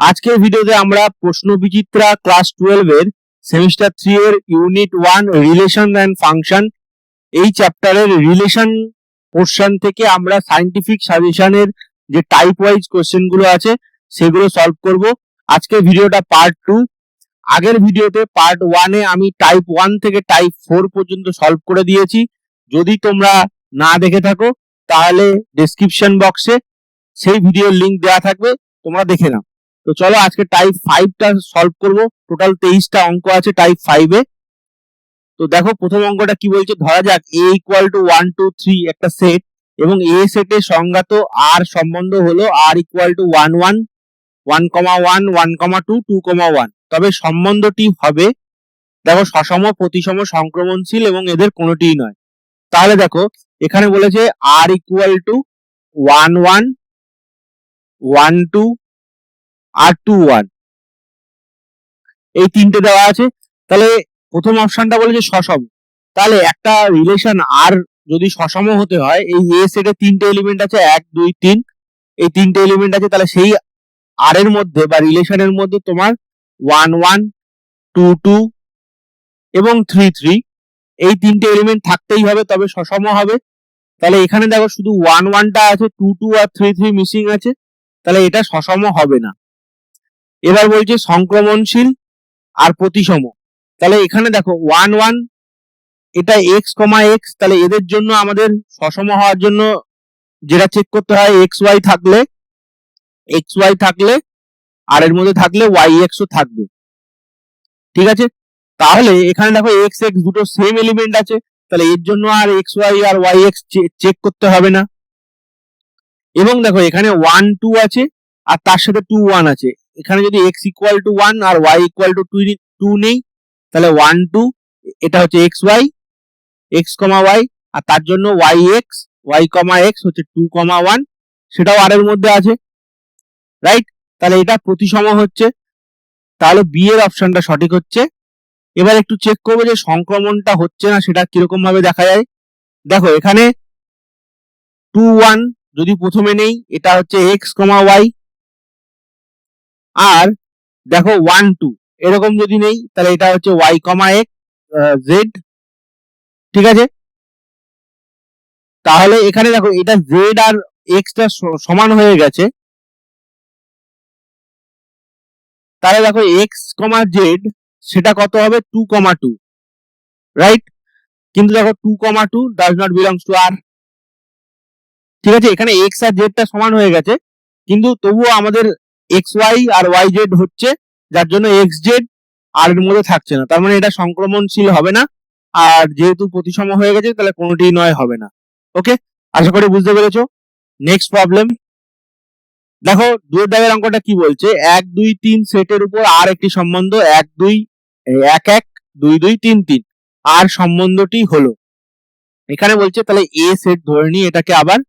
আজকের ভিডিওতে আমরা প্রশ্ন বিচিত্রা ক্লাস 12 এর সেমিস্টার 3 এর ইউনিট 1 রিলেশন এন্ড ফাংশন এই চ্যাপ্টারের রিলেশন পোরশন থেকে আমরা সায়েন্টিফিক সাজেশনের যে টাইপ ওয়াইজ কোশ্চেন গুলো আছে সেগুলো সলভ করব। আজকের ভিডিওটা পার্ট 2। আগের ভিডিওতে পার্ট 1 এ আমি টাইপ 1 থেকে টাইপ 4 পর্যন্ত সলভ করে দিয়েছি। যদি তোমরা না দেখে থাকো তাহলে ডেসক্রিপশন বক্সে সেই ভিডিওর লিংক দেওয়া থাকবে, তোমরা দেখে নাও। তো চলো আজকে টাইপ 5 টা সলভ করব। টোটাল 23টা অঙ্ক আছে টাইপ 5 এ। তো দেখো প্রথম অঙ্কটা কি বলছে, ধরা যাক a = 1 2 3 একটা সেট এবং a সেটের সংজ্ঞাত r সম্বন্ধ হলো r = 1 1 1, 1 1, 2 2, 1। তবে সম্বন্ধটি হবে দেখো সসম প্রতিসম সংক্রমণশীল এবং এদের কোনোটিই নয়। তাহলে দেখো এখানে বলেছে r = 1 1 1 2 আর 2 1 এই তিনটে দেওয়া আছে। তাহলে প্রথম অপশনটা বলেছে সসম। তাহলে একটা রিলেশন আর যদি সসম হতে হয়, এই এ সেটে তিনটে এলিমেন্ট আছে 1 2 3, এই তিনটে এলিমেন্ট আছে, তাহলে সেই আর এর মধ্যে বা রিলেশনের মধ্যে তোমার 1 1 2 2 এবং 3 3 এই তিনটে এলিমেন্ট থাকতেই হবে, তবে সসম হবে। তাহলে এখানে দেখো শুধু 1 1 টা আছে, 2 2 আর 3 3 মিসিং আছে, তাহলে এটা সসম হবে না। এবার বলছে সংক্রমণশীল আর প্রতিসম। তাহলে এখানে দেখো 1 1 এটা x, x, তাহলে এদের জন্য আমাদের সসম হওয়ার জন্য যেটা চেক করতে হয় xy থাকলে আর এর মধ্যে থাকলে yx ও থাকবে, ঠিক আছে। তাহলে এখানে দেখো x x দুটো সেম এলিমেন্ট আছে, তাহলে এর জন্য আর xy আর yx চেক করতে হবে না। এবং দেখো এখানে 1 2 আছে আর তার সাথে 2 1 আছে। এখানে যদি x = 1 আর y = 2 নেই, তাহলে 1 2 এটা হচ্ছে xy x, y, আর তার জন্য yx y, x হচ্ছে 2, 1, সেটাও আর এর মধ্যে আছে, রাইট। তাহলে এটা প্রতিসম হচ্ছে, তাহলে বি এর অপশনটা সঠিক হচ্ছে। এবার একটু চেক করবো যে সংক্রমণটা হচ্ছে না সেটা কিরকম ভাবে দেখা যায়। দেখো এখানে 2 1 যদি প্রথমে নেই, এটা হচ্ছে x, y, আর দেখো 1 2 এরকম যদি নেই, তাহলে এটা হচ্ছে y, x, z, ঠিক আছে। তাহলে এখানে দেখো এটা z আর x টা সমান হয়ে গেছে, তাহলে দেখো x, z সেটা কত হবে 2, 2, রাইট। কিন্তু দেখো 2, 2 does not belongs two r, ঠিক আছে। এখানে x আর z টা সমান হয়ে গেছে, কিন্তু তবুও আমাদের xy আর yz হচ্ছে, যার জন্য xz আর এর মধ্যে থাকছে না, তার মানে এটা সংক্রমণশীল হবে না। আর যেহেতু প্রতিসম হয়ে গেছে তাহলে কোনোটি নয় হবে না। ওকে, আশা করি বুঝতে পেরেছো। নেক্সট প্রবলেম দেখো, দুই দাগের অঙ্কটা কি বলছে, 1 2 3 সেটের উপর আর একটি সম্বন্ধ 1 2 1 1 2 2 3 3 আর সম্বন্ধটি হলো। এখানে বলছে তাহলে এ সেট ধরে নি, এটাকে আবার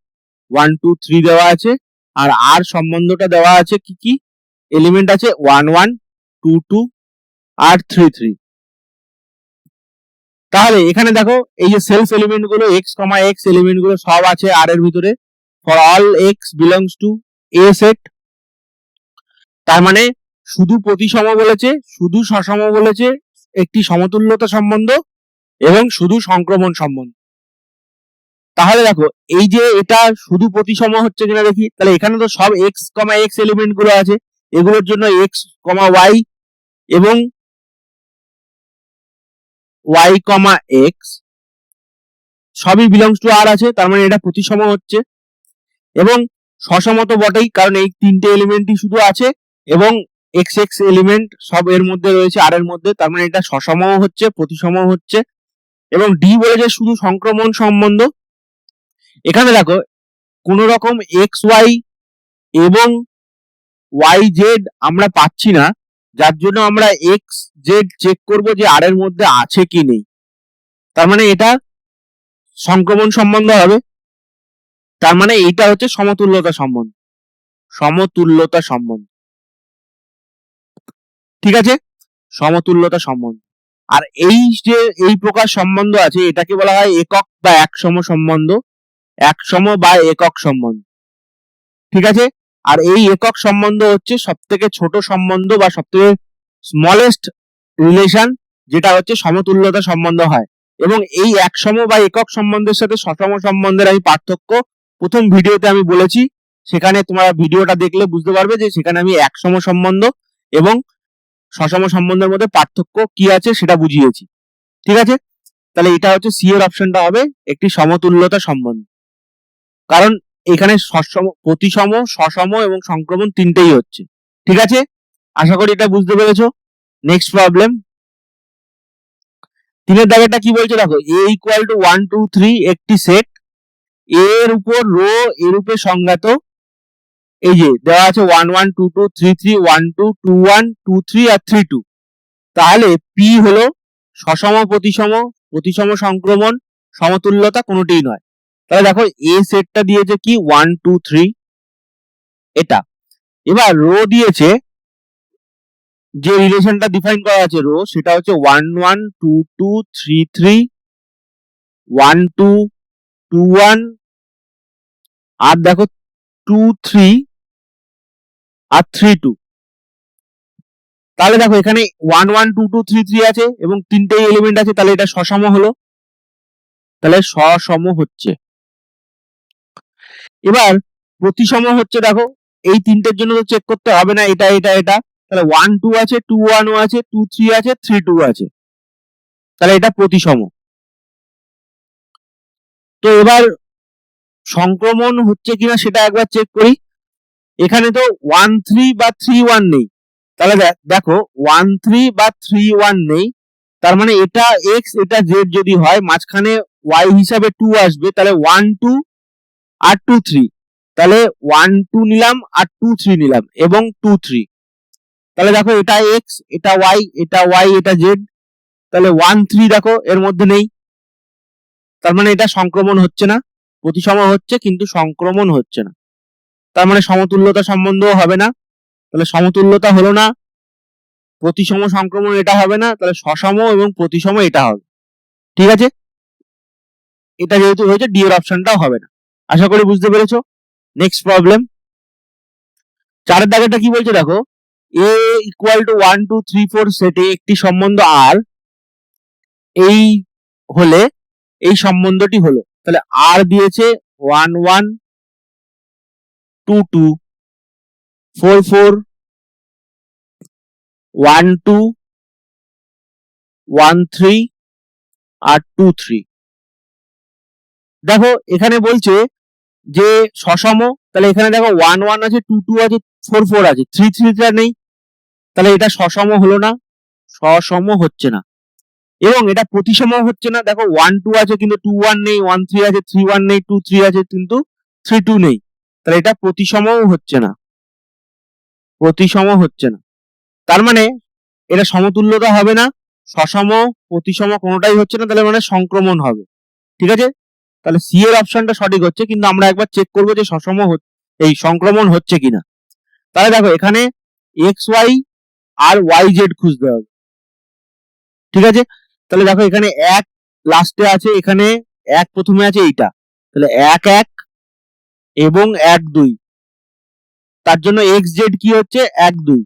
1 2 3 দেওয়া আছে, আর আর সম্বন্ধটা দেওয়া আছে কি কি এলিমেন্ট আছে 1 1 2 2 আর 3 3। তাহলে এখানে দেখো এই যে সেলফ এলিমেন্ট গুলো x, x এলিমেন্ট গুলো সব আছে আর এর ভিতরে, for all x belongs to A set. তার মানে শুধু প্রতিসম বলেছে, শুধু সসম বলেছে, একটি সমতুল্যতা সম্বন্ধ এবং শুধু সংক্রমণ সম্বন্ধ। তাহলে দেখো এই যে এটা শুধু প্রতিসম হচ্ছে কিনা দেখি, তাহলে এখানে তো সব x, x এলিমেন্ট গুলো আছে, এগুলোর জন্য x, y এবং y, x সবই বিলংস টু r আছে, তার মানে এটা প্রতিসম হচ্ছে। এবং সসম তো বটেই, কারণ এই তিনটে এলিমেন্টই শুধু আছে এবং x x এলিমেন্ট সব এর মধ্যে রয়েছে আর এর মধ্যে, তার মানে এটা সসমও হচ্ছে প্রতিসমও হচ্ছে। এবং ডি বলেছে শুধু সংক্রমণ সম্বন্ধ। এখানে দেখো কোন রকম এক্স ওয়াই এবং ওয়াই জেড আমরা পাচ্ছি না, যার জন্য আমরা এক্স জেড চেক করব যে আর এর মধ্যে আছে কি নেই, তার মানে এটা সংক্রমণ সম্বন্ধ হবে। তার মানে এইটা হচ্ছে সমতুল্যতা সম্বন্ধ, সমতুল্যতা সম্বন্ধ, ঠিক আছে, সমতুল্যতা সম্বন্ধ। আর এই যে এই প্রকার সম্বন্ধ আছে এটাকে বলা হয় একক বা একসম সম্বন্ধ, একসম বা একক সম্বন্ধ, ঠিক আছে। আর এই একক সম্বন্ধ হচ্ছে সব থেকে ছোট সম্বন্ধ বা সব থেকে স্মলেস্ট রিলেশন, যেটা হচ্ছে সমতুল্যতা সম্বন্ধ হয়। এবং এই একসম বা একক সম্বন্ধের সাথে সসম সম্বন্ধের আমি পার্থক্য প্রথম ভিডিওতে আমি বলেছি, সেখানে তোমরা ভিডিওটা দেখলে বুঝতে পারবে যে সেখানে আমি একসম সম্বন্ধ এবং সসম সম্বন্ধের মধ্যে পার্থক্য কি আছে সেটা বুঝিয়েছি। ঠিক আছে, তাহলে এটা হচ্ছে সি এর অপশনটা হবে একটি সমতুল্যতা সম্বন্ধ, কারণ এখানে প্রতিসম, সসম এবং সংক্রমণ তিনটেই হচ্ছে। ঠিক আছে, আশা করি এটা বুঝতে পেরেছো। নেক্সট প্রবলেম, 3 দাগেরটা কি বলছে দেখো, a ইকুয়াল টু 1 2 3 একটি সেট, এর উপর রো এরূপে সংজ্ঞাত, এই যে দেওয়া আছে 1 1 2 2 3 3 1 2 2 1 2 3 আর 3 2, তাহলে পি হলো সসম প্রতিসম, প্রতিসম সংক্রমণ, সমতুল্যতা কোনোটিই নয়। তাহলে দেখো এ সেটটা দিয়েছে কি 1 2 3 এটা, এবার রো দিয়েছে, যে রিলেশনটা ডিফাইন করা আছে রো সেটা হচ্ছে 1 1 2 2 3 3 1 2 2 1 আর দেখো 2 3 আর 3 2। তাহলে দেখো এখানে 1 1 2 2 3 3 আছে এবং তিনটেই এলিমেন্ট আছে, তাহলে এটা সসম হলো, তাহলে সসম হচ্ছে। এবার প্রতিসম হচ্ছে, দেখো এই তিনটের জন্য তো চেক করতে হবে না, এটা এটা এটা, তাহলে 1 2 আছে, 2 1 আছে, 2 3 আছে, 3 2 আছে, তাহলে এটা প্রতিসম। তো এবার সংক্রমণ হচ্ছে কিনা সেটা একবার চেক করি। এখানে তো 1 3 বা 3 1 নেই, তাহলে দেখো 1 3 বা 3 1 নেই, তার মানে এটা x এটা z যদি হয়, মাঝখানে y হিসাবে 2 আসবে, তাহলে 1 2 আর 2 3, তাহলে 1 2 নিলাম আর 2 3 নিলাম এবং 2 3, তাহলে দেখো এটা x এটা y এটা y এটা z, তাহলে 1 3 দেখো এর মধ্যে নেই, তার মানে এটা সংক্রমণ হচ্ছে না, প্রতিসম হচ্ছে কিন্তু সংক্রমণ হচ্ছে না, তার মানে সমতুল্যতা সম্বন্ধও হবে না, তাহলে সমতুল্যতা হলো না, প্রতিসম সংক্রমণ এটা হবে না, তাহলে সসম এবং প্রতিসম এটা হবে। ঠিক আছে, এটা যেহেতু হয়েছে ডি এর অপশনটাও হবে না। আশা করি বুঝতে পেরেছো। নেক্সট প্রবলেম, 4 দাগেরটা কি বলছে দেখো, a ইকুয়াল টু 1 2 3 4 সেটে একটি সম্বন্ধ আর, এই হলে এই সম্বন্ধটি হলো, তাহলে আর দিয়েছে 1 1 2 2 4 4 1 2 1 3 আর 2 3। দেখো এখানে বলছে যে সসম, তাহলে এখানে দেখো 1 1 আছে, 2 2 আছে, 4 4 আছে, 3 3 নেই, তাহলে এটা সসম হলো না, সসম হচ্ছে না। এবং এটা প্রতিসম হচ্ছে না, দেখো 1 2 আছে কিন্তু 2 1 নেই, 1 3 আছে, 3 1 নেই, 2 3 আছে কিন্তু 3 2 নেই, তাহলে এটা প্রতিসমও হচ্ছে না, প্রতিসম হচ্ছে না, তার মানে এটা সমতুল্যতা হবে না, সসম প্রতিসম কোনোটাই হচ্ছে না, তাহলে মানে সংক্রমণ হবে। ঠিক আছে, তাহলে সি এর অপশনটা সঠিক হচ্ছে, কিন্তু আমরা একবার চেক করবো যে সসম এই সংক্রমণ হচ্ছে কিনা। তাহলে দেখো এখানে এক্স ওয়াই আর ওয়াই জেড খুঁজতে হবে। ঠিক আছে, তাহলে দেখো এখানে এক লাস্টে আছে, এখানে এক প্রথমে আছে এইটা, তাহলে 1 1 এবং 1 2, তার জন্য এক্স জেড কি হচ্ছে 1 2,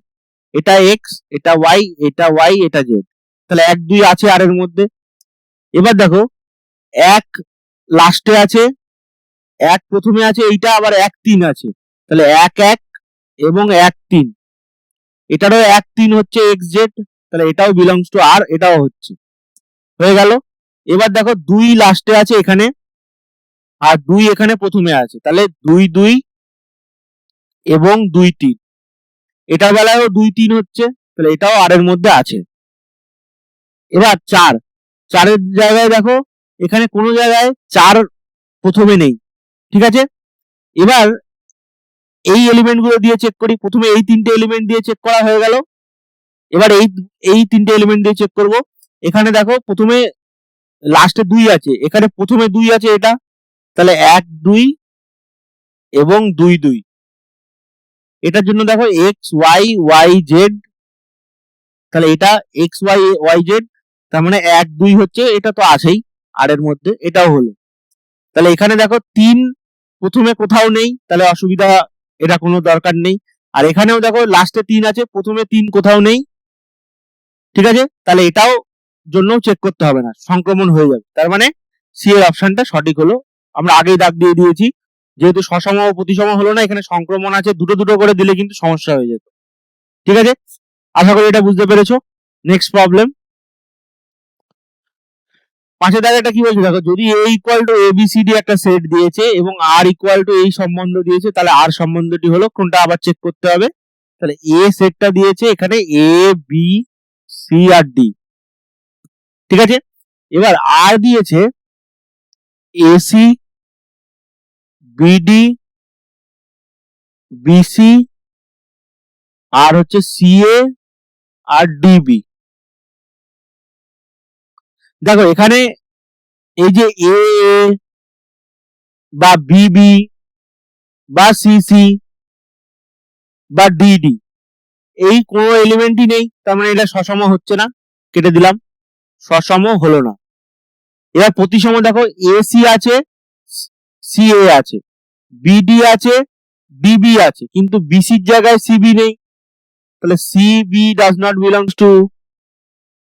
এটা এক্স এটা ওয়াই এটা ওয়াই এটা জেড, তাহলে 1 2 আছে আর এর মধ্যে। এবার দেখো এক লাস্টে আছে, এক প্রথমে আছে এইটা, আবার 1 3 আছে, তাহলে 1 1 এবং 1 3, এটারও 1 3 হচ্ছে এক্স জেড, তাহলে এটাও বিলংস টু আর, এটাও হচ্ছে, হয়ে গেল। এবার দেখো 2 লাস্টে আছে এখানে আর 2 এখানে প্রথমে আছে, তাহলে 2 2 এবং 2 3, এটার বেলায়ও 2 3 হচ্ছে, তাহলে এটাও আর এর মধ্যে আছে। এবার 4 4 এর জায়গায় দেখো এখানে কোনো জায়গায় 4 প্রথমে নেই। ঠিক আছে, এবার এই এলিমেন্ট গুলো দিয়ে চেক করি, প্রথমে এই তিনটে এলিমেন্ট দিয়ে চেক করা হয়ে গেল, এবার এই তিনটে এলিমেন্ট দিয়ে চেক করব। এখানে দেখো প্রথমে লাস্টে 2 আছে, এখানে প্রথমে 2 আছে এটা, তাহলে 1 2 এবং 2 2, এটার জন্য দেখো এক্স ওয়াই ওয়াই জেড, তাহলে এটা এক্স ওয়াই ওয়াই জেড, তার মানে 1 2 হচ্ছে, এটা তো আছেই আর এর মধ্যে, এটাও হলো। তাহলে এখানে দেখো 3 প্রথমে কোথাও নেই, তাহলে অসুবিধা এটা কোনো দরকার নেই। আর এখানেও দেখো লাস্টে 3 আছে, প্রথমে 3 কোথাও নেই, ঠিক আছে, তাহলে এটাও জন্য চেক করতে হবে না, সংক্রমণ হয়ে যাবে। তার মানে সি এর অপশনটা সঠিক হলো। আমরা আগেই দাগ দিয়ে দিয়েছি, যেহেতু সসম ও প্রতিসম হলো না, এখানে সংক্রমণ আছে, দুটো দুটো করে দিলে কিন্তু সমস্যা হয়ে যেত। ঠিক আছে, আশা করি এটা বুঝতে পেরেছো। নেক্সট প্রবলেম 5 দাগেটা কি বলছে দেখো, যদি a ইকুয়াল টু ABCD একটা সেট দিয়েছে এবং r ইকুয়াল টু এই সম্বন্ধ দিয়েছে, তাহলে r সম্বন্ধটি হলো কোনটা আবার চেক করতে হবে। তাহলে a সেটটা দিয়েছে এখানে a b c R d, ঠিক আছে। এবার r দিয়েছে AC BD BC আর হচ্ছে CA আর DB। দেখো এখানে এই যে এ বা বিবি বা সিসি বা ডিডি, এই কোনো এলিমেন্টই নেই, তার মানে এটা সসম হচ্ছে না, কেটে দিলাম, সসম হলো না। এবার প্রতিসম দেখো এসি আছে, সিএ আছে, বিডি আছে, ডিবি আছে, কিন্তু বিসির জায়গায় সিবি নেই, তাহলে C B does not belongs to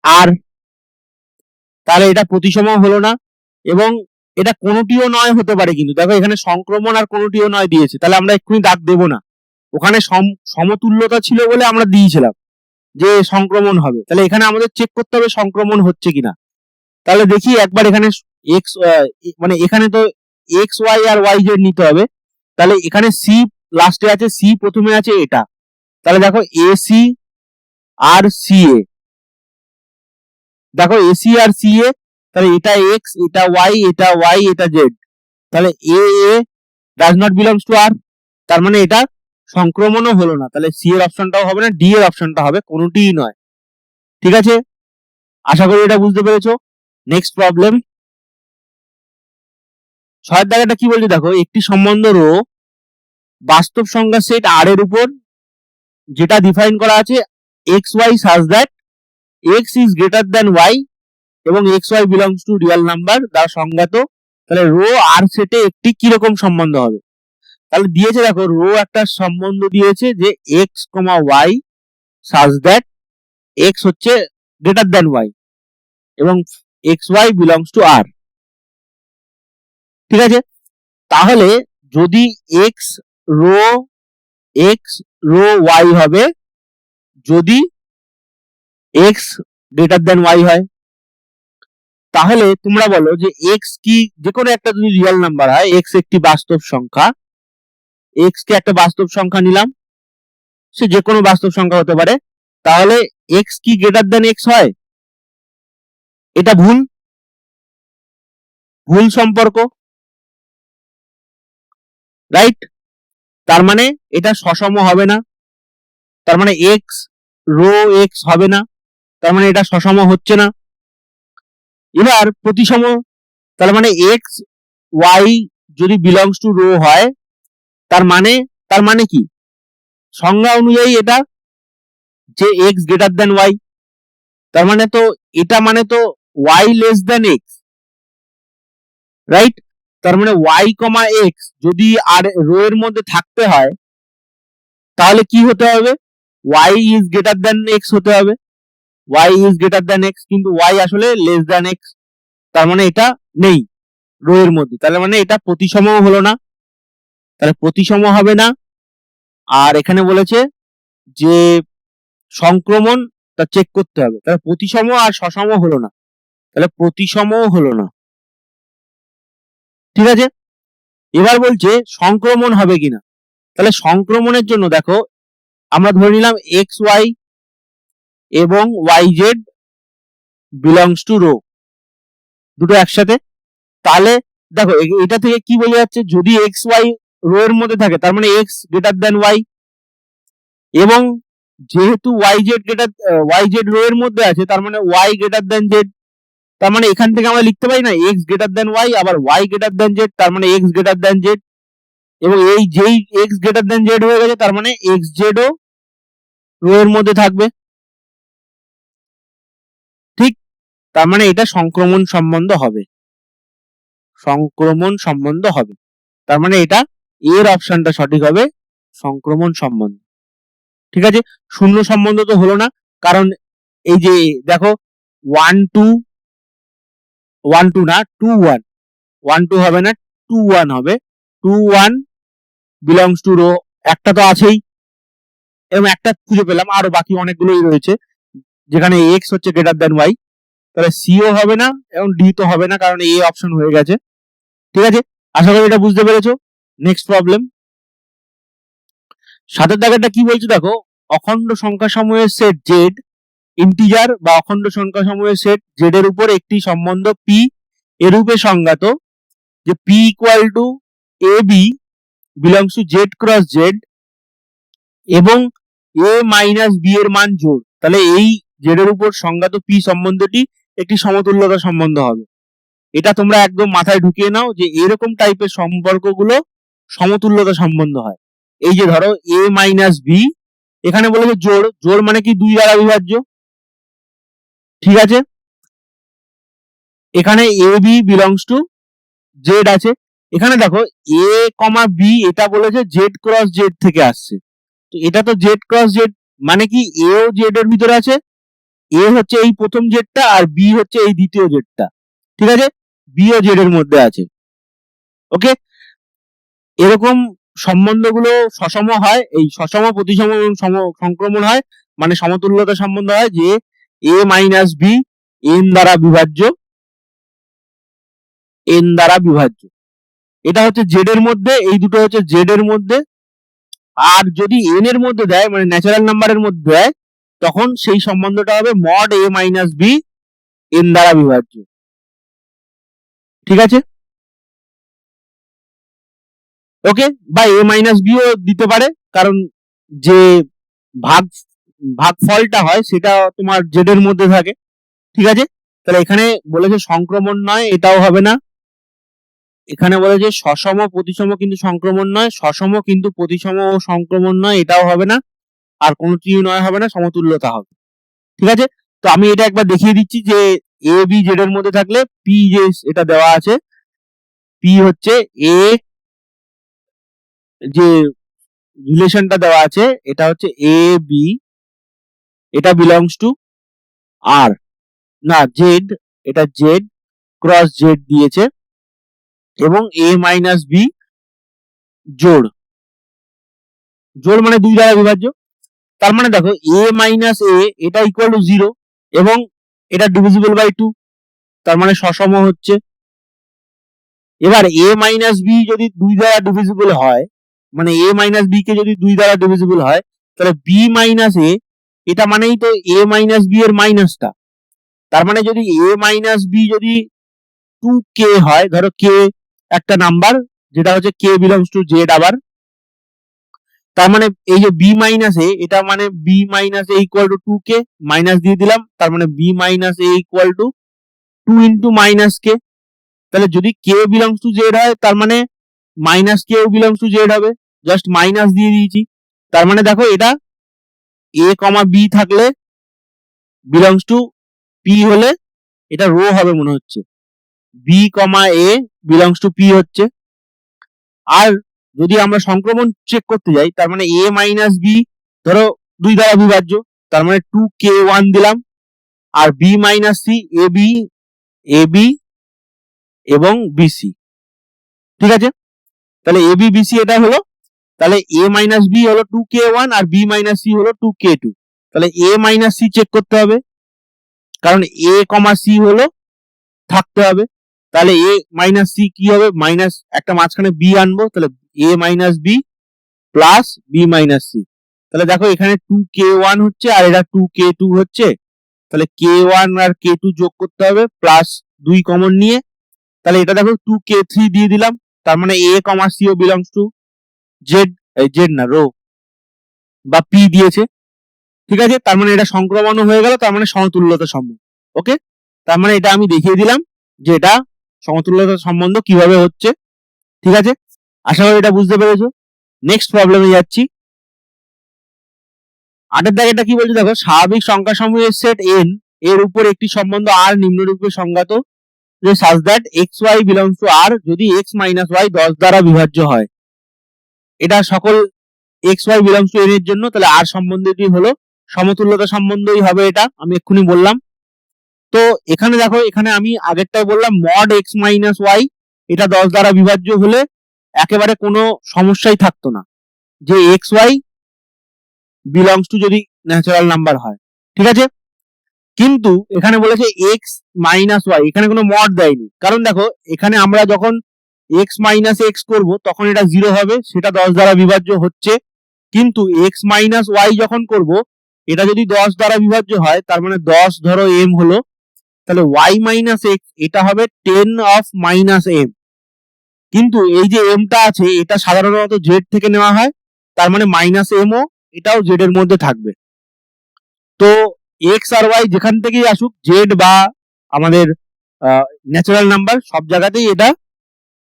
R, তাহলে এটা প্রতিসম হলো না। এবং এটা কোনোটিও নয় হতে পারে, কিন্তু দেখো এখানে সংক্রমণ আর কোনোটিও নয় দিয়েছে, তাহলে আমরা এক্ষুনি দাগ দেবো না, ওখানে সমতুল্যতা ছিল বলে আমরা দিয়েছিলাম যে সংক্রমণ হবে, তাহলে এখানে আমাদের চেক করতে হবে সংক্রমণ হচ্ছে কিনা। তাহলে দেখি একবার এখানে এক্স, মানে এখানে তো এক্স ওয়াই আর ওয়াই জেড নিতে হবে, তাহলে এখানে সি লাস্টে আছে, সি প্রথমে আছে এটা, তাহলে দেখো এসি আর সিএ, দেখো এসি আর সিএ, তাহলে এটা এক্স, এটা ওয়াই, এটা ওয়াই, এটা জেড, তাহলে A does not belongs to R, তার মানে এটা সংক্রমণও হলো না, তাহলে সি এর অপশনটাও হবে না, ডি এর অপশনটা হবে, কোনোটিই নয়। ঠিক আছে, আশা করি এটা বুঝতে পেরেছো। নেক্সট প্রবলেম 6 দাগেটা কি বলছে দেখো, একটি সম্বন্ধ রো বাস্তব সংখ্যা সেট আর এর উপর যেটা ডিফাইন করা আছে X Y such that X is greater than Y এবং X Y belongs to real number দ্বারা সংজ্ঞাত, তাহলে রো আর সেটে একটি কিরকম সম্বন্ধ হবে। তাহলে দিয়েছে দেখো, রো একটা সম্বন্ধ দিয়েছে যে X comma Y such that X হচ্ছে গ্রেটার দ্যান ওয়াই এবং X Y belongs to R, ঠিক আছে। তাহলে যদি এক্স রো ওয়াই হবে যদি এক্স গ্রেটার দ্যান ওয়াই হয়, তাহলে তোমরা বলো যে এক্স কি, যে কোনো একটা যদি রিয়েল নাম্বার হয়, এক্স একটি বাস্তব সংখ্যা, এক্স কে একটা বাস্তব সংখ্যা নিলাম, সে যে কোনো বাস্তব সংখ্যা হতে পারে, তাহলে এক্স কি গ্রেটার দ্যান এক্স হয়? এটা ভুল সম্পর্ক, রাইট? তার মানে এটা সসম হবে না, তার মানে এক্স রো এক্স হবে না, তার মানে এটা সসম হচ্ছে না। এবার প্রতিসম, তার মানে এক্স ওয়াই যদি বিলংস টু রো হয়, তার মানে কি, সংজ্ঞা অনুযায়ী এটা যে এক্স গ্রেটার দ্যান ওয়াই, তার মানে তো এটা মানে তো Y less than X, right? তার মানে ওয়াই কমা এক্স যদি আর রো এর মধ্যে থাকতে হয়, তাহলে কি হতে হবে, Y is greater than X হতে হবে, Y is greater than X, কিন্তু ওয়াই আসলে লেস দ্যান এক্স, তার মানে এটা নেই রো এর মধ্যে, তাহলে মানে এটা প্রতিসম হলো না, তাহলে প্রতিসম হবে না। আর এখানে বলেছে যে সংক্রমণ তা চেক করতে হবে, তাহলে প্রতিসম আর সসম হলো না, তাহলে প্রতিসমও হলো না, ঠিক আছে। এবার বলছে সংক্রমণ হবে কিনা, তাহলে সংক্রমণের জন্য দেখো আমরা ধরে নিলাম এক্স ওয়াই এবং Y Z belongs to rho, দুটো একসাথে, তাহলে দেখো এটা থেকে কি বোঝা যাচ্ছে, যদি এক্স ওয়াই রো এর মধ্যে থাকে তার মানে এক্স গ্রেটার দ্যান ওয়াই, এবং যেহেতু ওয়াই জেড রো এর মধ্যে আছে, তার মানে ওয়াই গ্রেটার দ্যান জেড, তার মানে এখান থেকে আমরা লিখতে পারি না এক্স গ্রেটার দ্যান ওয়াই আবার ওয়াই গ্রেটার দ্যান জেড, তার মানে এক্স গ্রেটার দ্যান জেড, এবং এই যেই এক্স গ্রেটার দ্যান জেড হয়ে গেছে, তার মানে এক্স জেডও রো এর মধ্যে থাকবে, ঠিক? তার মানে এটা সংক্রমণ সম্বন্ধ হবে, সংক্রমণ সম্বন্ধ হবে, তার মানে এটা এর অপশনটা সঠিক হবে, সংক্রমণ সম্বন্ধ। ঠিক আছে, শূন্য সম্বন্ধ তো হলো না, কারণ এই যে দেখো 1 2 1 2 না 2 1, 1 2 হবে না 2 1 হবে, 2 1 বিলংস টু রো, একটা তো আছেই এবং একটা খুঁজে পেলাম, আরো বাকি অনেকগুলোই রয়েছে যেখানে এক্স হচ্ছে গ্রেটার দ্যান ওয়াই, তাহলে সিও হবে না এবং ডি তো হবে না কারণ এ অপশন হয়ে গেছে। ঠিক আছে, আশা করি এটা বুঝতে পেরেছো। নেক্সট প্রবলেম, সাতের দাগেরটা কি বলছে দেখো, অখণ্ড সংখ্যা সমূহের সেট জেড ইন্টিজার বা অখণ্ড সংখ্যা সমূহের সেট জেড এর উপর একটি সম্বন্ধ পি এরূপে সংজ্ঞাত যে P equal to A B belongs to Z cross Z এবং এ মাইনাস বি এর মান জোড়, তাহলে এই জেড এর উপর সংজ্ঞাত পি সম্বন্ধটি একটি সমতুল্যতা সম্বন্ধ হবে। এটা তোমরা একদম মাথায় ঢুকিয়ে নাও যে এরকম টাইপের সম্পর্কগুলো সমতুল্যতা সম্বন্ধ হয়। এই যে ধরো এ মাইনাস বি, এখানে বলেছে জোড়, জোড় মানে কি 2 দ্বারা বিভাজ্য। ঠিক আছে, এখানে এ বি বিলংস টু জেড আছে, এখানে দেখো এ কমা বি এটা বলেছে জেড ক্রস জেড থেকে আসছে, তো এটা তো জেড ক্রস জেড মানে কি এ ও জেড এর ভিতরে আছে, এ হচ্ছে এই প্রথম জেডটা আর বি হচ্ছে এই দ্বিতীয় জেডটা। ঠিক আছে, বি ও জেড এর মধ্যে আছে। ওকে, এরকম সম্বন্ধগুলো সসম হয়, এই সসম প্রতিসম সংক্রমণ হয় মানে সমতুল্যতা সম্বন্ধ হয় যে এ মাইনাস বি এন দ্বারা বিভাজ্য, এন দ্বারা বিভাজ্য। এটা হচ্ছে জেড এর মধ্যে, এই দুটো হচ্ছে জেড এর মধ্যে, আর যদি এন এর মধ্যে দেয় মানে ন্যাচারাল নাম্বারের মধ্যে দেয় তখন সেই সম্বন্ধটা হবে mod A minus B N দ্বারা বিভাজ্য। ঠিক আছে, ওকে, বা এ মাইনাস বিও দিতে পারে কারণ যে ভাগ ভাগফলটা হয় সেটা তোমার জেড এর মধ্যে থাকে। ঠিক আছে, তাহলে এখানে বলেছে সংক্রমণ নয়, এটাও হবে না। এখানে বলেছে সসম প্রতিসম কিন্তু সংক্রমণ নয়, সসম কিন্তু প্রতিসম ও সংক্রমণ নয়, এটাও হবে না। আর কোনোটিও নয় হবে না, সমতুল্যতা হবে। ঠিক আছে, তো আমি এটা একবার দেখিয়ে দিচ্ছি যে এ বি জেড এর মধ্যে থাকলে পি যে এটা দেওয়া আছে, পি হচ্ছে এ, যে রিলেশনটা দেওয়া আছে এটা হচ্ছে এ বি, এটা বিলংস টু আর না জেড, এটা জেড ক্রস জেড দিয়েছে এবং এ মাইনাস বি জোড়, জোড় মানে 2 দ্বারা বিভাজ্য। তার মানে দেখো এ মাইনাস এ এটা ইকুয়াল টু 0 এবং এটা ডিভিজিবল বাই 2, তার মানে সসম হচ্ছে। এবার এ মাইনাস বি যদি 2 দ্বারা ডিভিজিবল হয়, মানে এ মাইনাস বি কে যদি 2 দ্বারা ডিভিজিবল হয় তাহলে বি মাইনাস এ, এটা মানেই তো এ মাইনাস বি এর মাইনাসটা, তার মানে যদি এ মাইনাস বি যদি 2k হয়, ধরো k একটা নাম্বার যেটা হচ্ছে k বিলংস টু জেড, আবার তার মানে এই যে বি মাইনাস এ এটা মানে B minus A equal to 2k, minus দিয়ে দিলাম, তার মানে B minus A equal to 2 into minus K, তাহলে যদি k বিলংস টু জেড হয় তার মানে minus K belongs to Z হবে, জাস্ট মাইনাস দিয়ে দিয়েছি। তার মানে দেখো এটা a কমা বি থাকলে বিলংস টু পি হলে এটা রো হবে মনে হচ্ছে, B comma A belongs to P হচ্ছে। আর যদি আমরা সংক্রমণ চেক করতে যাই তার মানে এ মাইনাস বি ধরো 2 দ্বারা বিভাজ্য, তার মানে 2k1 দিলাম, আর B minus C A B এবং বিসি। ঠিক আছে, তাহলে এ বি বিসি এটা হলো, তাহলে এ মাইনাস বি হলো 2k1 আর বি মাইনাস সি হলো 2k2, তাহলে এ মাইনাস সি চেক করতে হবে কারণ এ কমা সি হলো থাকতে হবে, তাহলে এ মাইনাস সি কি হবে, মাইনাস একটা মাঝখানে বি আনবো, তাহলে A minus B plus B minus C. তাহলে দেখো এখানে 2k1 হচ্ছে আর এটা 2k2 হচ্ছে, তাহলে k1 আর k2 যোগ করতে হবে প্লাস 2 কমন নিয়ে, তাহলে এটা দেখো 2k3 দিয়ে দিলাম, তার মানে a কমা c ও বিলংস টু জেড, জেড না রো বা p দিয়েছে। ঠিক আছে, তার মানে এটা সংক্রমণ হয়ে গেল, তার মানে সমতুল্যতা সম্বন্ধ। ওকে, তার মানে এটা আমি দেখিয়ে দিলাম যে এটা সমতুল্যতা সম্বন্ধ কিভাবে হচ্ছে। ঠিক আছে, আশা করি এটা বুঝতে পেরেছো। নেক্সট প্রবলেমে যাচ্ছি। 8 দাগেরটা কি বলছে দেখো, স্বাভাবিক সংখ্যা সমূহের সেট n এর উপর একটি সম্বন্ধ r নিম্নরূপে সংজ্ঞাত যে such that xy belongs to r যদি x minus y 10 দ্বারা বিভাজ্য হয়। এটা সকল X Y belongs to N এর জন্য, তাহলে আর সম্বন্ধটি হলো সমতুল্যতা সম্বন্ধই হবে, এটা আমি এক্ষুনি বললাম। তো এখানে দেখো, এখানে আমি আগেরটাই বললাম মড এক্স মাইনাস ওয়াই এটা 10 দ্বারা বিভাজ্য হলে একেবারে কোনো সমস্যাই থাকতো না, যে এক্স ওয়াই বিলংস টু যদি ন্যাচারাল নাম্বার হয়, ঠিক আছে। কিন্তু এখানে বলেছে এক্স মাইনাস ওয়াই, এখানে কোনো মড দেয়নি, কারণ দেখো এখানে আমরা যখন এক্স মাইনাস এক্স করবো তখন এটা 0 হবে, সেটা 10 দ্বারা বিভাজ্য হচ্ছে। কিন্তু এক্স মাইনাস ওয়াই যখন করব, এটা যদি 10 দ্বারা বিভাজ্য হয়, তার মানে 10 ধরো এম হলো, তাহলে ওয়াই মাইনাস এক্স এটা হবে 10 অফ মাইনাস এম। কিন্তু এই যে এমটা আছে এটা সাধারণত জেড থেকে নেওয়া হয়, তার মানে মাইনাস এমও এটাও জেড এর মধ্যে থাকবে। তো এক্স আর ওয়াই যেখান থেকেই আসুক, জেড বা আমাদের ন্যাচারাল নাম্বার, সব জায়গাতেই এটা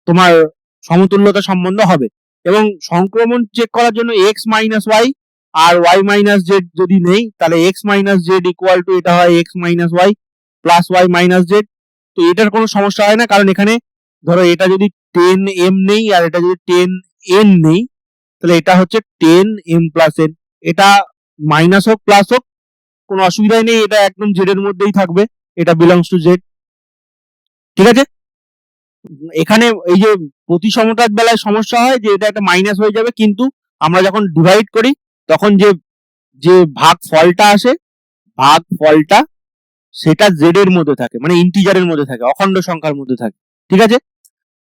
তোমার সমতুল্যতা সম্বন্ধ হবে। এবং সংক্রমণ চেক করার জন্য এক্স মাইনাস ওয়াই আর ওয়াই মাইনাস জেড যদি নেই, তাহলে X minus Z equal to এটা হয় X minus Y plus Y minus Z. তো এটার কোনো সমস্যা হয় না, কারণ এখানে ধরো এটা যদি 10 এম নেই আর এটা যদি 10 এন নেই, তাহলে এটা হচ্ছে 10 এম প্লাস এন। এটা মাইনাস হোক প্লাস হোক কোনো অসুবিধাই নেই, এটা একদম জেড এর মধ্যেই থাকবে, এটা বিলংস টু জেড, ঠিক আছে। এখানে এই যে প্রতিসমতার বেলায় সমস্যা হয় যে এটা একটা মাইনাস হয়ে যাবে, কিন্তু আমরা যখন ডিভাইড করি তখন যে যে ভাগ ফলটা আসে, ভাগ ফলটা সেটা জেড এর মধ্যে থাকে, মানে ইন্টিজারের মধ্যে থাকে, অখণ্ড সংখ্যার মধ্যে থাকে, ঠিক আছে।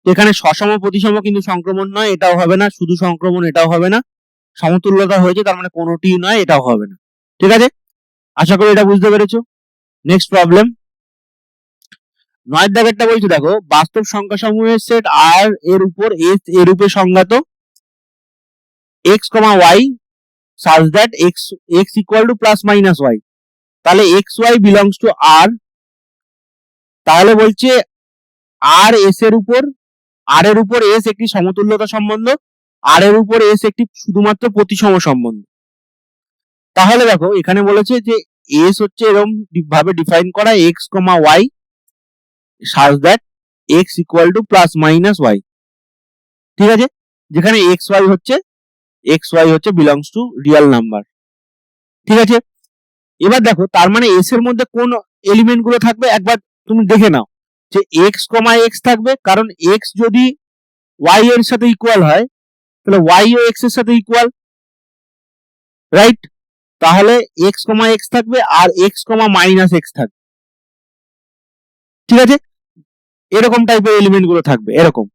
তো এখানে সসম প্রতিসম কিন্তু সংক্রমণ নয়, এটাও হবে না, শুধু সংক্রমণ এটাও হবে না, সমতুল্যতা হয়েছে তার মানে কোনোটি নয়, এটাও হবে না, ঠিক আছে। আশা করি এটা বুঝতে পেরেছো। নেক্সট প্রবলেম 9 দাগেরটা বলছে, দেখো বাস্তব সংখ্যা সমূহের সেট আর এর উপর এস এর রূপে সংজ্ঞাত X comma Y such that x equal to plus minus y, তাহলে X Y belongs to R, তাহলে বলছে আর এস এর উপর, আর এর উপর এস একটি সমতুল্যতা সম্বন্ধ, আর এর উপর এস একটি শুধুমাত্র প্রতিসম সম্বন্ধ। তাহলে দেখো এখানে বলেছে যে এস হচ্ছে এরকম ভাবে ডিফাইন করা X comma Y such that x equal to plus minus y, ঠিক আছে, যেখানে এক্স ওয়াই হচ্ছে বিলংস টু রিয়েল নাম্বার, ঠিক আছে। এবার দেখো তার মানে এস এর মধ্যে কোন এলিমেন্ট গুলো থাকবে একবার তুমি দেখে নাও, যে এক্স কমা এক্স থাকবে, কারণ এক্স যদি ওয়াই এর সাথে ইকুয়াল হয় তাহলে ওয়াই ও এক্স এর সাথে ইকুয়াল, রাইট। তাহলে এক্স কমা এক্স থাকবে আর এক্স কমা মাইনাস এক্স থাকবে, ঠিক আছে। এরকম টাইপের এলিমেন্ট গুলো থাকবে, এরকম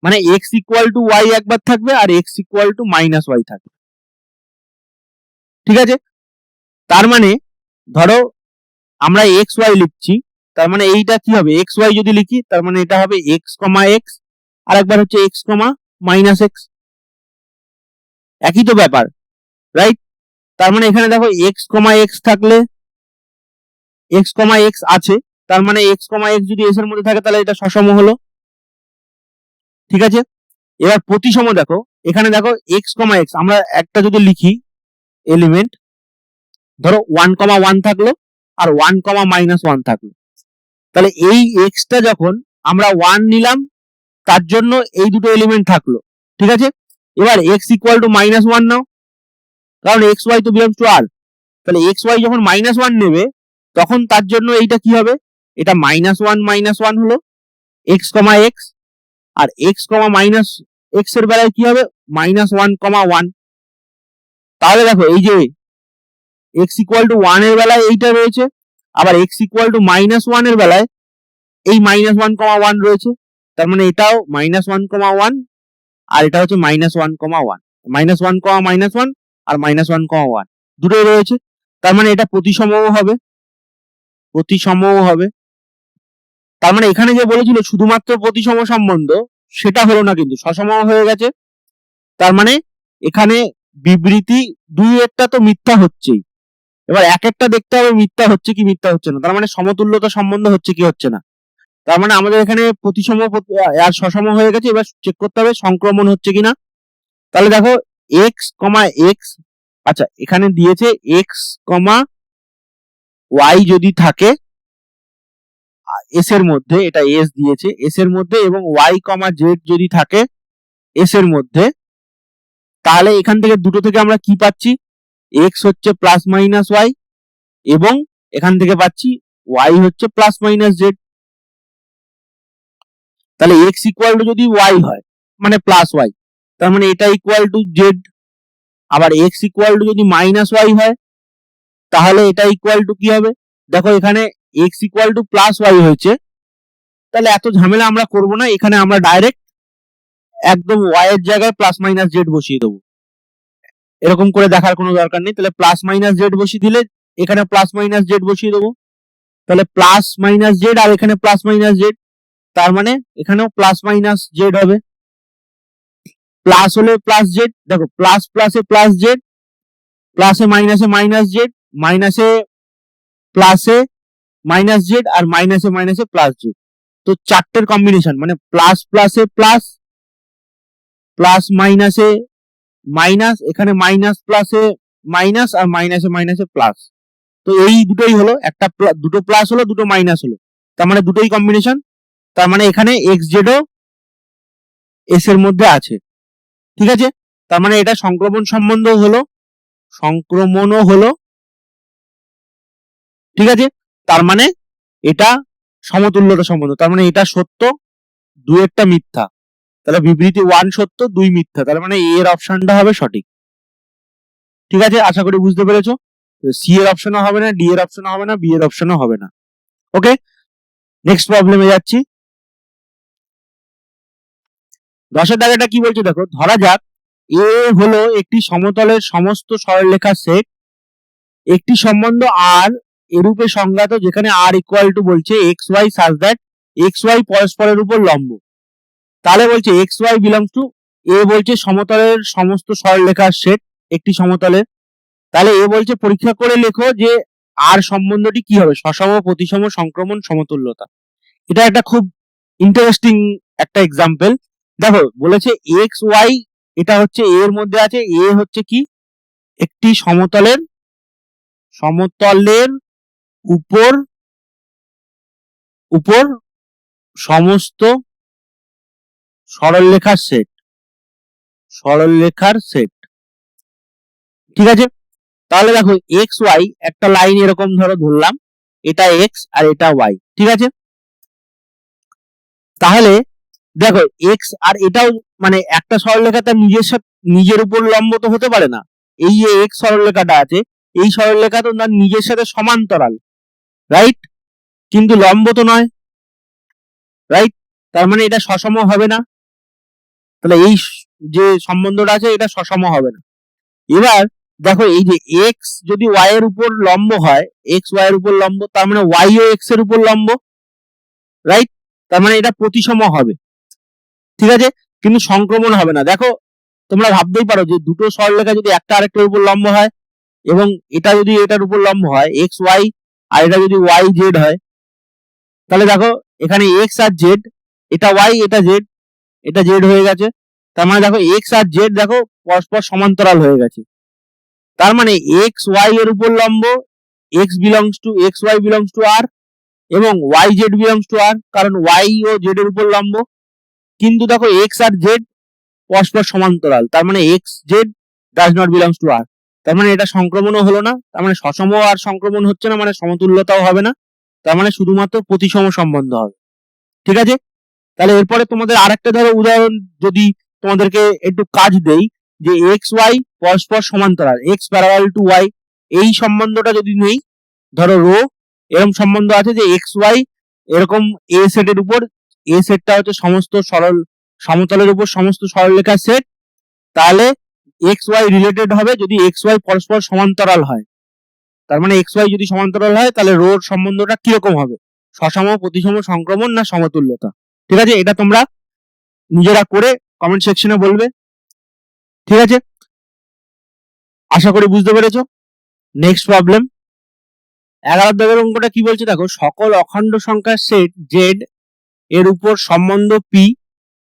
মানে এক্স ইকুয়াল টু ওয়াই একবার থাকবে আর X equal to minus Y থাকবে, ঠিক আছে। তার মানে ধরো আমরা এক্স ওয়াই লিখছি, তার মানে এইটা কি হবে, এক্স ওয়াই যদি লিখি তার মানে এটা হবে এক্স কমা এক্স আর একবার হচ্ছে এক্স কমা মাইনাস এক্স, একই তো ব্যাপার, রাইট। তার মানে এখানে দেখো এক্স কমা এক্স থাকলে এক্স কমা এক্স আছে, তার মানে এক্স কমা এক্স যদি এস এর মধ্যে থাকে তাহলে এটা সসম হলো, ঠিক আছে। এবার প্রতিসম দেখো, এখানে দেখো এক্স কমা এক্স আমরা একটা যদি লিখি এলিমেন্ট, ধরো 1 কমা 1 থাকলো আর 1 কমা মাইনাস 1 থাকলো, তাহলে এই এক্সটা যখন আমরা 1 নিলাম তার জন্য এই দুটো এলিমেন্ট থাকলো, ঠিক আছে। এবার এক্স ইকুয়াল টু মাইনাস 1 নাও, কারণ এক্স ওয়াই তো বিলংস টু আর, তাহলে এক্স ওয়াই যখন মাইনাস 1 নেবে তখন তার জন্য এইটা কি হবে, এটা মাইনাস 1 হলো এক্স কমা এক্স, আর এক্স কমা মাইনাস এক্স এর বেলায় কি হবে মাইনাস 1 কমা 1। তাহলে দেখো এই যে এক্স ইকুয়াল টু 1 এর বেলায় এইটা রয়েছে, আবার এক্স ইকুয়াল টু মাইনাস 1 এর বেলায় এই মাইনাস 1 কমা 1 রয়েছে, তার মানে এটাও মাইনাস 1 কমা 1 আর এটা হচ্ছে মাইনাস 1 কমা 1, মাইনাস 1 কমা মাইনাস 1 আর মাইনাস 1 কমা 1 দুটোই রয়েছে, তার মানে এটা প্রতিসমও হবে, তার মানে এখানে যে বলেছিল শুধুমাত্র প্রতিসম সম্বন্ধ সেটা হলো না, কিন্তু সসম হয়ে গেছে। তার মানে এখানে বিবৃতি দুই একটা তো মিথ্যা হচ্ছেই, এবার এক একটা দেখতে হবে মিথ্যা হচ্ছে কি মিথ্যা হচ্ছে না, তার মানে সমতুল্যতা সম্বন্ধ হচ্ছে কি হচ্ছে না। তার মানে আমাদের এখানে প্রতিসম আর সসম হয়ে গেছে, এবার চেক করতে হবে সংক্রমণ হচ্ছে কিনা। তাহলে দেখো এক্স কমা এক্স, আচ্ছা এখানে দিয়েছে এক্স কমা ওয়াই যদি থাকে এস এর মধ্যে, এটা এস দিয়েছে এস এর মধ্যে, এবং ওয়াই কমা জেড যদি থাকে এস এর মধ্যে, তাহলে এখান থেকে দুটো থেকে আমরা কি পাচ্ছি, এক্স হচ্ছে প্লাস মাইনাস ওয়াই এবং এখান থেকে পাচ্ছি ওয়াই হচ্ছে প্লাস মাইনাস জেড। তাহলে এক্স ইকুয়াল টু যদি ওয়াই হয় মানে প্লাস ওয়াই, তার মানে এটা ইকুয়াল টু জেড। আবার এক্স ইকুয়াল টু যদি মাইনাস ওয়াই হয় তাহলে এটা ইকুয়াল টু কি হবে, দেখো এখানে X equal to plus Y হয়েছে, তাহলে এত ঝামেলা আমরা করব না, এখানে আমরা ডাইরেক্ট একদম ওয়াই এর জায়গায় প্লাস মাইনাস জেড বসিয়ে দেবো, এরকম করে দেখার কোনো দরকার নেই। তাহলে প্লাস মাইনাস জেড বসিয়ে দিলে এখানে প্লাস মাইনাস জেড বসিয়ে দেবো, তাহলে প্লাস মাইনাস জেড আর এখানে প্লাস মাইনাস জেড, তার মানে এখানেও প্লাস মাইনাস জেড হবে। প্লাস হলে প্লাস জেড, দেখো প্লাস প্লাসে প্লাস জেড, প্লাসে মাইনাসে মাইনাস জেড, মাইনাসে প্লাসে মাইনাস জেড আর মাইনাসে মাইনাসে প্লাস জেড। তো চারটের কম্বিনেশন মানে প্লাস প্লাসে প্লাস, প্লাস মাইনাসে মাইনাস, এখানে মাইনাস প্লাসে মাইনাস আর মাইনাসে মাইনাসে প্লাস। তো এই দুটোই হলো, একটা দুটো প্লাস হলো দুটো মাইনাস হলো, তার মানে দুটোই কম্বিনেশন, তার মানে এখানে এক্স জেডও এস এর মধ্যে আছে। ঠিক আছে, তার মানে এটা সংক্রমণ সম্বন্ধ হলো, সংক্রমণও হলো। ঠিক আছে, তার মানে এটা সমতুল্যতা সম্বন্ধ, তার মানে এটা সত্য, দুই একটা মিথ্যা, তাহলে বিবৃতি 1 সত্য 2 মিথ্যা, তার মানে এ এর অপশনটা হবে সঠিক। ঠিক আছে, আশা করি বুঝতে পেরেছো। সি এর অপশনও হবে না, ডি এর অপশনও হবে না, বি এর অপশনও হবে না। ওকে, নেক্সট প্রবলেমে যাচ্ছি। 10 দাগেটা কি বলছে দেখো, ধরা যাক এ হলো একটি সমতলের সমস্ত সরলরেখার সেট, একটি সম্বন্ধ আর এরূপে সংজ্ঞাত যেখানে আর ইকুয়াল টু বলছে X Y such that X Y পরস্পরের উপর লম্ব। তাহলে বলছে এক্স ওয়াই বিলংস টু, এ বলছে সমতলের সমস্ত সরলরেখার সেট একটি সমতলের, তাহলে এ বলছে পরীক্ষা করে লেখো যে আর সম্বন্ধটি কি হবে, সসম, প্রতিসম, সংক্রমণ, সমতুল্যতা। এটা একটা খুব ইন্টারেস্টিং একটা এক্সাম্পল। দেখো বলেছে এক্স ওয়াই, এটা হচ্ছে এ এর মধ্যে আছে, এ হচ্ছে কি একটি সমতলের উপর উপর সমস্ত সরলরেখার সেট, সরলরেখার সেট। ঠিক আছে, তাহলে দেখো এক্স ওয়াই একটা লাইন এরকম ধরো ধরলাম, এটা এক্স আর এটা ওয়াই। ঠিক আছে, তাহলে দেখো এক্স আর এটাও মানে একটা সরলরেখা তার নিজের উপর লম্ব তো হতে পারে না, এই যে এক্স সরলরেখাটা আছে এই সরলরেখা তো তার নিজের সাথে সমান্তরাল, রাইট, কিন্তু লম্ব তো নয়, রাইট, তার মানে এটা সসম হবে না, তাহলে এই যে সম্বন্ধটা আছে এটা সসম হবে না। এবার দেখো এই যে এক্স যদি ওয়াই এর উপর লম্ব হয়, এক্স ওয়াই এর উপর লম্ব, তার মানে ওয়াই ও এক্স এর উপর লম্ব, রাইট, তার মানে এটা প্রতিসম হবে। ঠিক আছে, কিন্তু সংক্রমণ হবে না। দেখো তোমরা ভাবতেই পারো যে দুটো সরলরেখা যদি একটা আরেকটার উপর লম্ব হয় এবং এটা যদি এটার উপর লম্ব হয় এক্স ওয়াই, আর এটা যদি ওয়াই জেড হয়, তাহলে দেখো এখানে এক্স আর জেড, এটা ওয়াই এটা জেড, এটা জেড হয়ে গেছে, তার মানে দেখো এক্স আর জেড দেখো পরস্পর সমান্তরাল হয়ে গেছে, তার মানে এক্স ওয়াই এর উপর লম্ব, এক্স ওয়াই বিলংস টু আর এবং ওয়াই জেড বিলংস টু আর, কারণ ওয়াই ও জেড এর উপর লম্ব, কিন্তু দেখো এক্স আর জেড পরস্পর সমান্তরাল, তার মানে X Z does not belongs to R, তার মানে এটা সংক্রমণও হলো না, তার মানে সসম আর সংক্রমণ হচ্ছে না, মানে সমতুল্যতাও হবে না, তার মানে শুধুমাত্র প্রতিসম সম্বন্ধ হবে। ঠিক আছে, তাহলে এরপরে তোমাদের আরেকটা ধরো উদাহরণ যদি তোমাদেরকে একটু কাজ দেই, যে এক্স ওয়াই পরস্পর সমান্তরাল, এক্স প্যারালাল টু ওয়াই, এই সম্বন্ধটা যদি নেই, ধরো রো এরকম সম্বন্ধ আছে যে এক্স ওয়াই এরকম এ সেটের উপর, এ সেটটা হচ্ছে সমস্ত সমতলের উপর সমস্ত সরলরেখার সেট, তাহলে এক্স ওয়াই রিলেটেড হবে যদি এক্স ওয়াই পরস্পর সমান্তরাল হয়, তার মানে এক্স ওয়াই যদি সমান্তরাল হয় তাহলে রোর সম্বন্ধটা কিরকম হবে, সসম, প্রতিসম, সংক্রমণ না সমতুল্যতা। ঠিক আছে, এটা তোমরা নিজেরা করে কমেন্ট সেকশনে বলবে। ঠিক আছে, আশা করি বুঝতে পেরেছো। নেক্সট প্রবলেম 11 দাগের অঙ্কটা কি বলছে দেখো, সকল অখণ্ড সংখ্যার সেট জেড এর উপর সম্বন্ধ P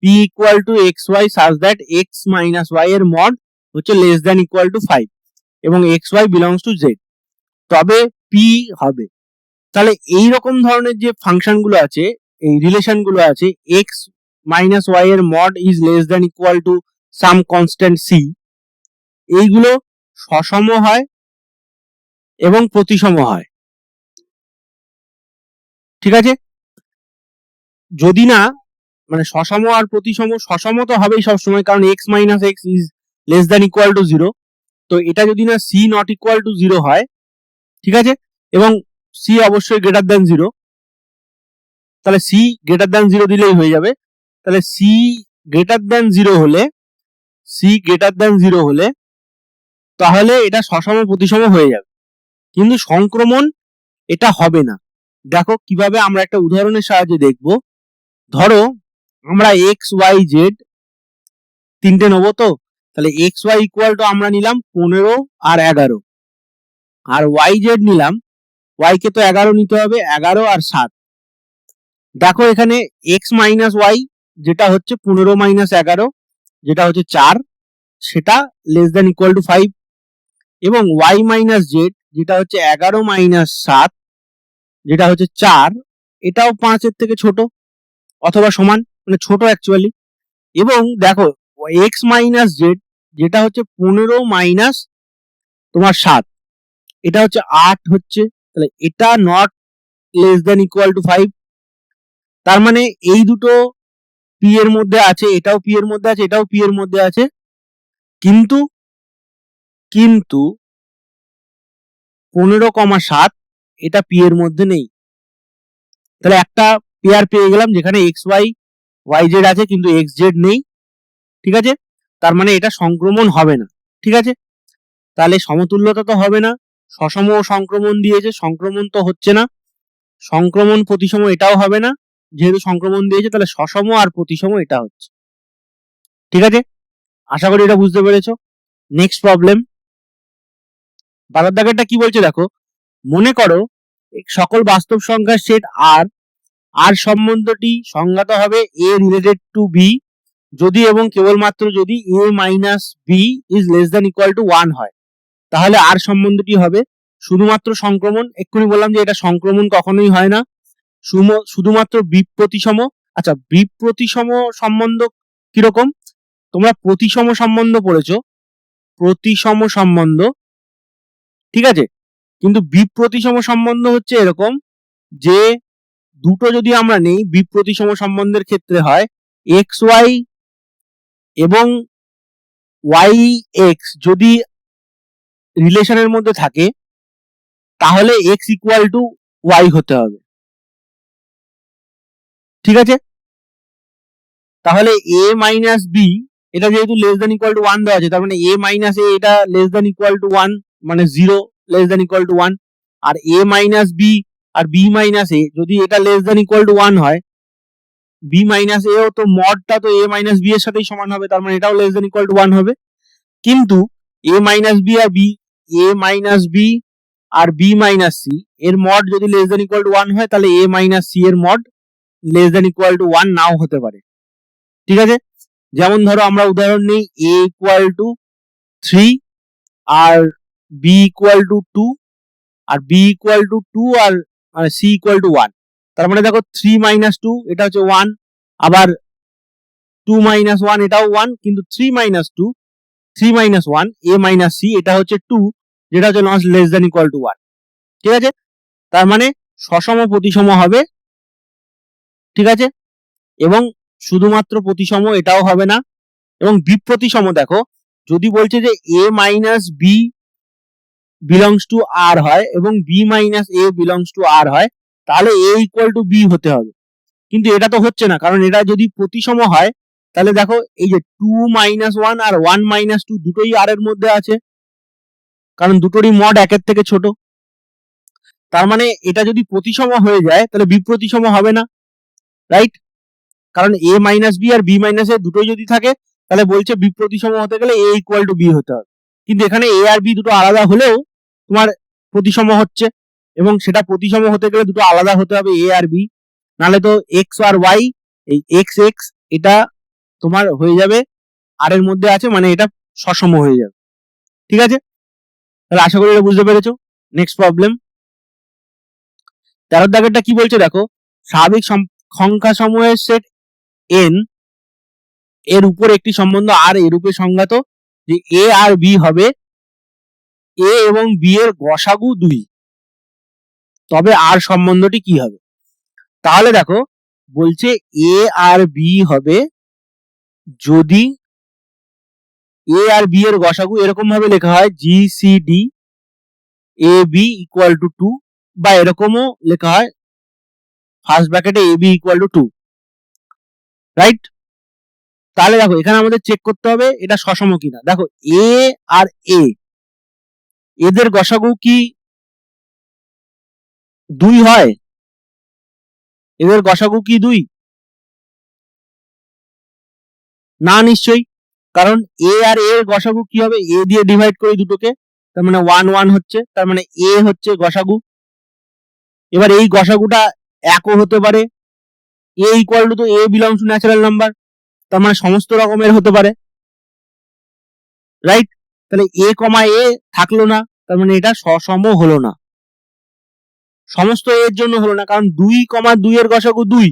equal to X Y such that X minus Y এর মড হচ্ছে লেস দ্যান ইকুয়াল টু 5 এবং X Y belongs to Z, তবে পি হবে। তাহলে এই রকম ধরনের যে ফাংশন গুলো আছে, এই রিলেশন গুলো আছে, এক্স মাইনাস ওয়াই এর mod is less than equal to some constant C, এইগুলো সসম হয় এবং প্রতিসম হয়। ঠিক আছে, যদি না মানে সসম আর প্রতিসম, সসম তো হবেই সবসময়, কারণ x minus x is less than equal to 0। তো এটা যদি না c নট ইকুয়াল টু 0 হয়, ঠিক আছে, এবং c অবশ্যই গ্রেটার দ্যান 0, তাহলে c গ্রেটার দ্যান 0 দিলেই হয়ে যাবে। তাহলে c গ্রেটার দ্যান 0 হলে, c গ্রেটার দ্যান 0 হলে তাহলে এটা সসম প্রতিসম হয়ে যাবে, কিন্তু সংক্রমণ এটা হবে না। দেখো কিভাবে, আমরা একটা উদাহরণের সাহায্যে দেখব। ধরো আমরা এক্স ওয়াই জেড তিনটে নেবো, তো তাহলে এক্স ওয়াই ইকুয়াল টু আমরা নিলাম 15 আর 11, আর ওয়াই জেড নিলাম, ওয়াই কে তো 11 নিতে হবে, 11 আর 7। দেখো এখানে এক্স মাইনাস ওয়াই যেটা হচ্ছে 15 মাইনাস 11 যেটা হচ্ছে 4, সেটা লেস দ্যান ইকুয়াল টু 5, এবং ওয়াই মাইনাস জেড যেটা হচ্ছে 11 মাইনাস 7 যেটা হচ্ছে 4, এটাও 5 এর থেকে ছোট অথবা সমান, মানে ছোট অ্যাকচুয়ালি। এবং দেখো এক্স মাইনাস জেড যেটা হচ্ছে 15 মাইনাস তোমার 7, এটা হচ্ছে 8 হচ্ছে, তাহলে এটা not less than equal to 5। তার মানে এই দুটো পি এর মধ্যে আছে, এটাও পি এর মধ্যে আছে, এটাও পি এর মধ্যে আছে, কিন্তু কিন্তু 15,7 এটা পি এর মধ্যে নেই। তাহলে একটা পেয়ার পেয়ে গেলাম যেখানে এক্স ওয়াই ওয়াই জেড আছে কিন্তু এক্স জেড নেই। ঠিক আছে, তার মানে এটা সংক্রমণ হবে না। ঠিক আছে, তাহলে সমতুল্যতা তো হবে না, সসম সংক্রমণ দিয়েছে, সংক্রমণ তো হচ্ছে না, সংক্রমণ প্রতিসম এটাও হবে না, যেহেতু সংক্রমণ দিয়েছে তাহলে সসম আর প্রতিসম এটা হচ্ছে। ঠিক আছে, আশা করি এটা বুঝতে পেরেছো। নেক্সট প্রবলেম, 12 দাগেরটা কি বলছে দেখো, মনে করো সকল বাস্তব সংখ্যার সেট আর, আর সম্বন্ধটি সংজ্ঞাত হবে a রিলেটেড টু b যদি এবং কেবলমাত্র যদি a minus b is less than equal to 1 হয়, তাহলে আর সম্বন্ধটি হবে শুধুমাত্র সংক্রমণ। এক্ষুনি বললাম যে এটা সংক্রমণ কখনোই হয় না, শুধুমাত্র বিপ্রতিসম। আচ্ছা, বিপ্রতিসম সম্বন্ধ কিরকম, তোমরা প্রতিসম সম্বন্ধ পড়েছো, প্রতিসম সম্বন্ধ, ঠিক আছে, কিন্তু বিপ্রতিসম সম্বন্ধ হচ্ছে এরকম যে দুটো যদি আমরা নেই, বিপ্রতিসম সম্বন্ধের ক্ষেত্রে হয় এক্স ওয়াই এবং ওয়াই এক্স যদি রিলেশনের মধ্যে থাকে তাহলে এক্স ইকুয়াল টু ওয়াই হতে হবে। ঠিক আছে, তাহলে এ মাইনাস বি এটা যেহেতু লেস দ্যান ইকুয়াল টু 1 দেওয়া আছে, তার মানে এ মাইনাস এ এটা লেস দ্যান ইকুয়াল টু 1, মানে 0 লেস দ্যান ইকুয়াল টু 1, আর এ মাইনাস বি আর বি মাইনাস এ যদি এটা লেস দ্যান ইকুয়াল টু 1 হয়, বি মাইনাস এও তো মডটা তো এ মাইনাস বি এর সাথেই সমান হবে, তার মানে এটাও লেস দ্যান ইকুয়াল টু 1 হবে। কিন্তু এ মাইনাস বি আর বি, এ মাইনাস বি আর বি মাইনাস সি এর মড যদি লেস দ্যান ইকুয়াল টু 1 হয়, তাহলে এ মাইনাস সি এর mod less than equal to 1 নাও হতে পারে। ঠিক আছে, যেমন ধরো আমরা উদাহরণ নেই a ইকুয়াল টু 3 আর b ইকুয়াল টু 2 আর b ইকুয়াল টু 2 আর c ইকুয়াল টু 1। তার মানে দেখো 3 মাইনাস 2 এটা হচ্ছে 1, আবার 2 মাইনাস 1 এটাও 1, কিন্তু 3 minus 2, 3 minus 1 a minus c এটা হচ্ছে 2 যেটা হচ্ছে not less than equal to 1। ঠিক আছে, তার মানে সসম প্রতিসম হবে। ঠিক আছে, এবং শুধুমাত্র প্রতিসম এটাও হবে না, এবং বিপ্রতিসম দেখো যদি বলছে যে a minus B belongs to R হয় এবং B minus A belongs to R হয়, তাহলে a ইকুয়াল টু বি হতে হবে, কিন্তু এটা তো হচ্ছে না, কারণ এটা যদি প্রতিসম হয় তাহলে দেখো এই যে 2 মাইনাস 1 আর 1 মাইনাস 2 দুটোই আর এর মধ্যে আছে, কারণ দুটোরই মড একের থেকে ছোট। তার মানে এটা যদি প্রতিসম হয়ে যায় তাহলে বিপ্রতিসম হবে না, রাইট, কারণ a মাইনাস বি আর বি মাইনাস এ দুটোই যদি থাকে তাহলে বলছে বিপ্রতিসম হতে গেলে a ইকুয়াল টু বি হতে হবে, কিন্তু এখানে a আর b দুটো আলাদা হলেও তোমার প্রতিসম হচ্ছে, এবং সেটা প্রতিসম হতে গেলে দুটো আলাদা হতে হবে a আর b, নাহলে তো x আর y, এই x x এটা তোমার হয়ে যাবে আর এর মধ্যে আছে, মানে এটা সসম হয়ে যাবে। ঠিক আছে, তাহলে আশা করি এটা বুঝতে পেরেছো। নেক্সট প্রবলেম, 13 দাগেরটা কি বলছে দেখো, স্বাভাবিক সংখ্যা সমূহের সেট n এর উপর একটি সম্বন্ধ আর এরূপে সংজ্ঞাত যে এ আর বি হবে এ এবং বি এর গসাগু 2, তবে আর সম্বন্ধটি কি হবে? তাহলে দেখো বলছে এ আর বি হবে যদি এ আর বি এর গসাগু এরকম ভাবে লেখা হয় GCD A B equal to 2, বা এরকমও লেখা হয় ফার্স্ট ব্র্যাকেটে A B equal to 2, right? তাহলে দেখো এখানে আমাদের চেক করতে হবে এটা সসম কিনা। দেখো এ আর এ এদের গসাগু কি 2 হয়? এদের গসাগু কি 2? না, নিশ্চয়ই, কারণ এ আর এর গসাগু কি হবে? এ দিয়ে ডিভাইড করি দুটোকে, তার মানে 1 1 হচ্ছে, তার মানে এ হচ্ছে গসাগু। এবার এই গসাগুটা একও হতে পারে, এ ইকুয়াল টু, তো এ বিলংস টু ন্যাচারাল নাম্বার, তার মানে সমস্ত রকমের হতে পারে, রাইট? তাহলে এ কমা এ থাকলো না, তার মানে এটা সসম হলো না, সমস্ত এর জন্য হলো না, কারণ 2, 2 এর গসাগু 2,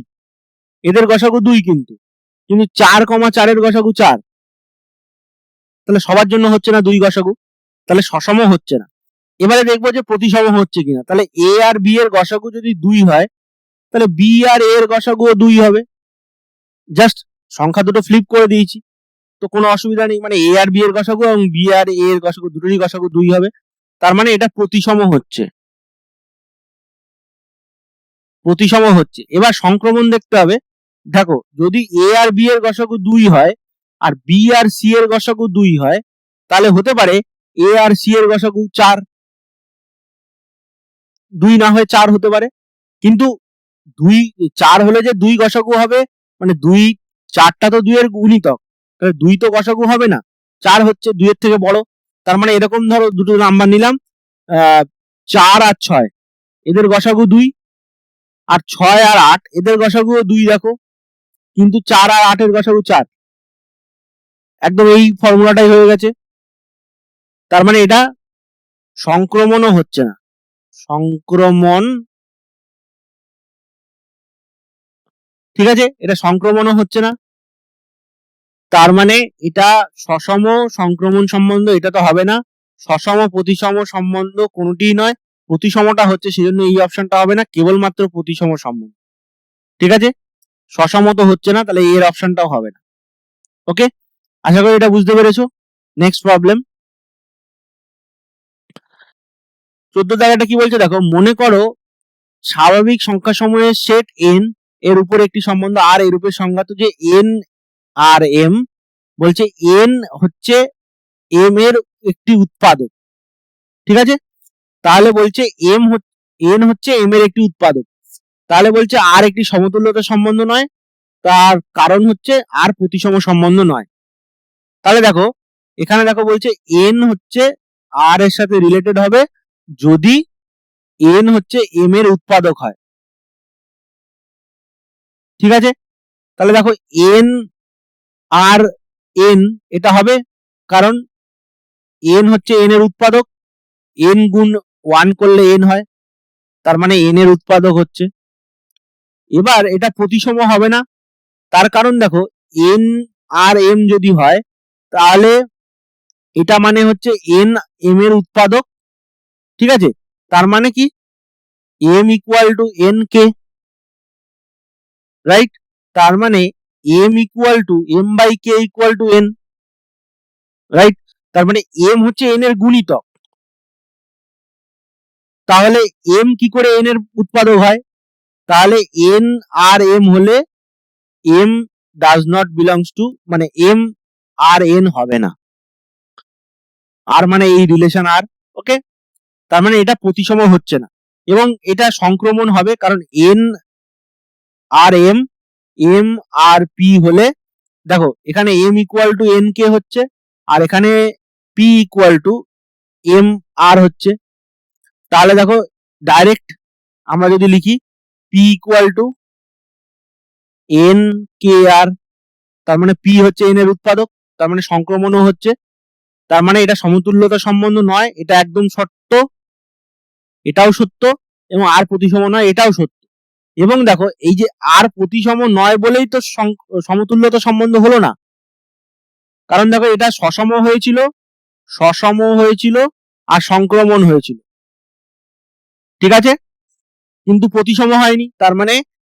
এদের গসাগু 2 কিন্তু 4, 4 এর গসাগু 4, তাহলে সবার জন্য হচ্ছে না 2 গসাগু, তাহলে সসম হচ্ছে না। এবারে দেখবো যে প্রতিসম হচ্ছে কিনা। তাহলে এ আর বি এর গসাগু যদি 2 হয়, তাহলে বি আর এর গসাগুও 2 হবে, জাস্ট সংখ্যা দুটো ফ্লিপ করে দিয়েছি, তো কোনো অসুবিধা নেই, মানে এ আর বি এর গসাগু এবং বি আর এ এর গসাগু দুটোরই গসাগু 2 হবে, তার মানে এটা প্রতিসম হচ্ছে, প্রতিসম হচ্ছে। এবার সংক্রমণ দেখতে হবে, দেখো যদি এ আর বি এর গসাগু 2 হয় আর বি আর সি এর গসাগু 2 হয়, তাহলে হতে পারে এ আর সি এর গসাগু 4, 2 না হয়ে 4 হতে পারে, কিন্তু 4 হলে যে 2 গসাগু হবে, মানে 4টা তো 2 এর গুণিতক, তাহলে 2 তো গসাগু হবে না, 4 হচ্ছে 2 এর থেকে বড়, তার মানে এরকম ধরো দুটো নাম্বার নিলাম 4 আর 6, এদের গসাগু 2, আর 6 আর 8 এদের গসাগু 2 দেখো, কিন্তু 4 আর 8 এর গসাগু 4, একদম এই ফর্মুলাটাই হয়ে গেছে, তার মানে এটা সংক্রমণও হচ্ছে না, সংক্রমণ, ঠিক আছে, এটা সংক্রমণও হচ্ছে না, তার মানে এটা সসম সংক্রমণ সম্বন্ধ, এটা তো হবে না, সসম প্রতিসম সম্বন্ধ কোনোটিই নয়, প্রতিসমটা হচ্ছে, সেজন্য এই অপশনটা হবে না, কেবলমাত্র প্রতিসম সম্বন্ধ, ঠিক আছে, সসম তো হচ্ছে না, তাহলে এর অপশনটাও হবে না। ওকে, আশা করি এটা বুঝতে পেরেছো। নেক্সট প্রবলেম 14 জায়গাটা কি বলছে দেখো, মনে করো স্বাভাবিক সংখ্যা সমূহের সেট n এর উপর একটি সম্বন্ধ আর এরূপে সংজ্ঞাত যে n আর m, বলছে n হচ্ছে m এর একটি উৎপাদক, ঠিক আছে, তাহলে বলছে n হচ্ছে m এর একটি উৎপাদক, তাহলে বলছে আর একটি সমতুল্যতা সম্বন্ধ নয়, তার কারণ হচ্ছে আর প্রতিসম সম্বন্ধ নয়। তাহলে দেখো এখানে দেখো বলছে n হচ্ছে r এর সাথে রিলেটেড হবে যদি n হচ্ছে m এর উৎপাদক হয়, ঠিক আছে, তাহলে দেখো n আর n এটা হবে, কারণ n হচ্ছে n এর উৎপাদক, n গুণ 1 করলে n হয়, তার মানে n এর উৎপাদক হচ্ছে। এবার এটা প্রতিসম হবে না, তার কারণ দেখো n আর m যদি হয়, তাহলে এটা মানে হচ্ছে n m এর উৎপাদক, ঠিক আছে, তার মানে কি m ইকুয়াল টু n কে, রাইট, তার মানে m equal to m by k equal to n, right, তার মানে m হচ্ছে n এর গুণিতক, তাহলে m কি করে n এর উৎপাদক হয়? তাহলে n আর m হলে m does not belongs two, মানে m আর n হবে না, আর মানে এই রিলেশন আর, ওকে, তার মানে এটা প্রতিসম হচ্ছে না, এবং এটা সংক্রমণ হবে, কারণ n আর m আর p হলে, দেখো এখানে m ইকুয়াল টু n কে হচ্ছে, আর এখানে p ইকুয়াল টু m আর হচ্ছে, তাহলে দেখো ডাইরেক্ট আমরা যদি লিখি p ইকুয়াল টু n কে আর, তার মানে p হচ্ছে n এর উৎপাদক, তার মানে সংক্রমণও হচ্ছে, তার মানে এটা সমতুল্যতা সম্বন্ধ নয়, এটা একদম সত্য, এটাও সত্য, এবং আর প্রতিসম নয়, এটাও সত্য, এবং দেখো এই যে আর প্রতিসম নয় বলেই তো সমতুল্যতা সম্বন্ধ হলো না, কারণ দেখো এটা সসম হয়েছিল আর সংক্রমণ হয়েছিল, ঠিক আছে, কিন্তু প্রতিসম হয়নি। তার মানে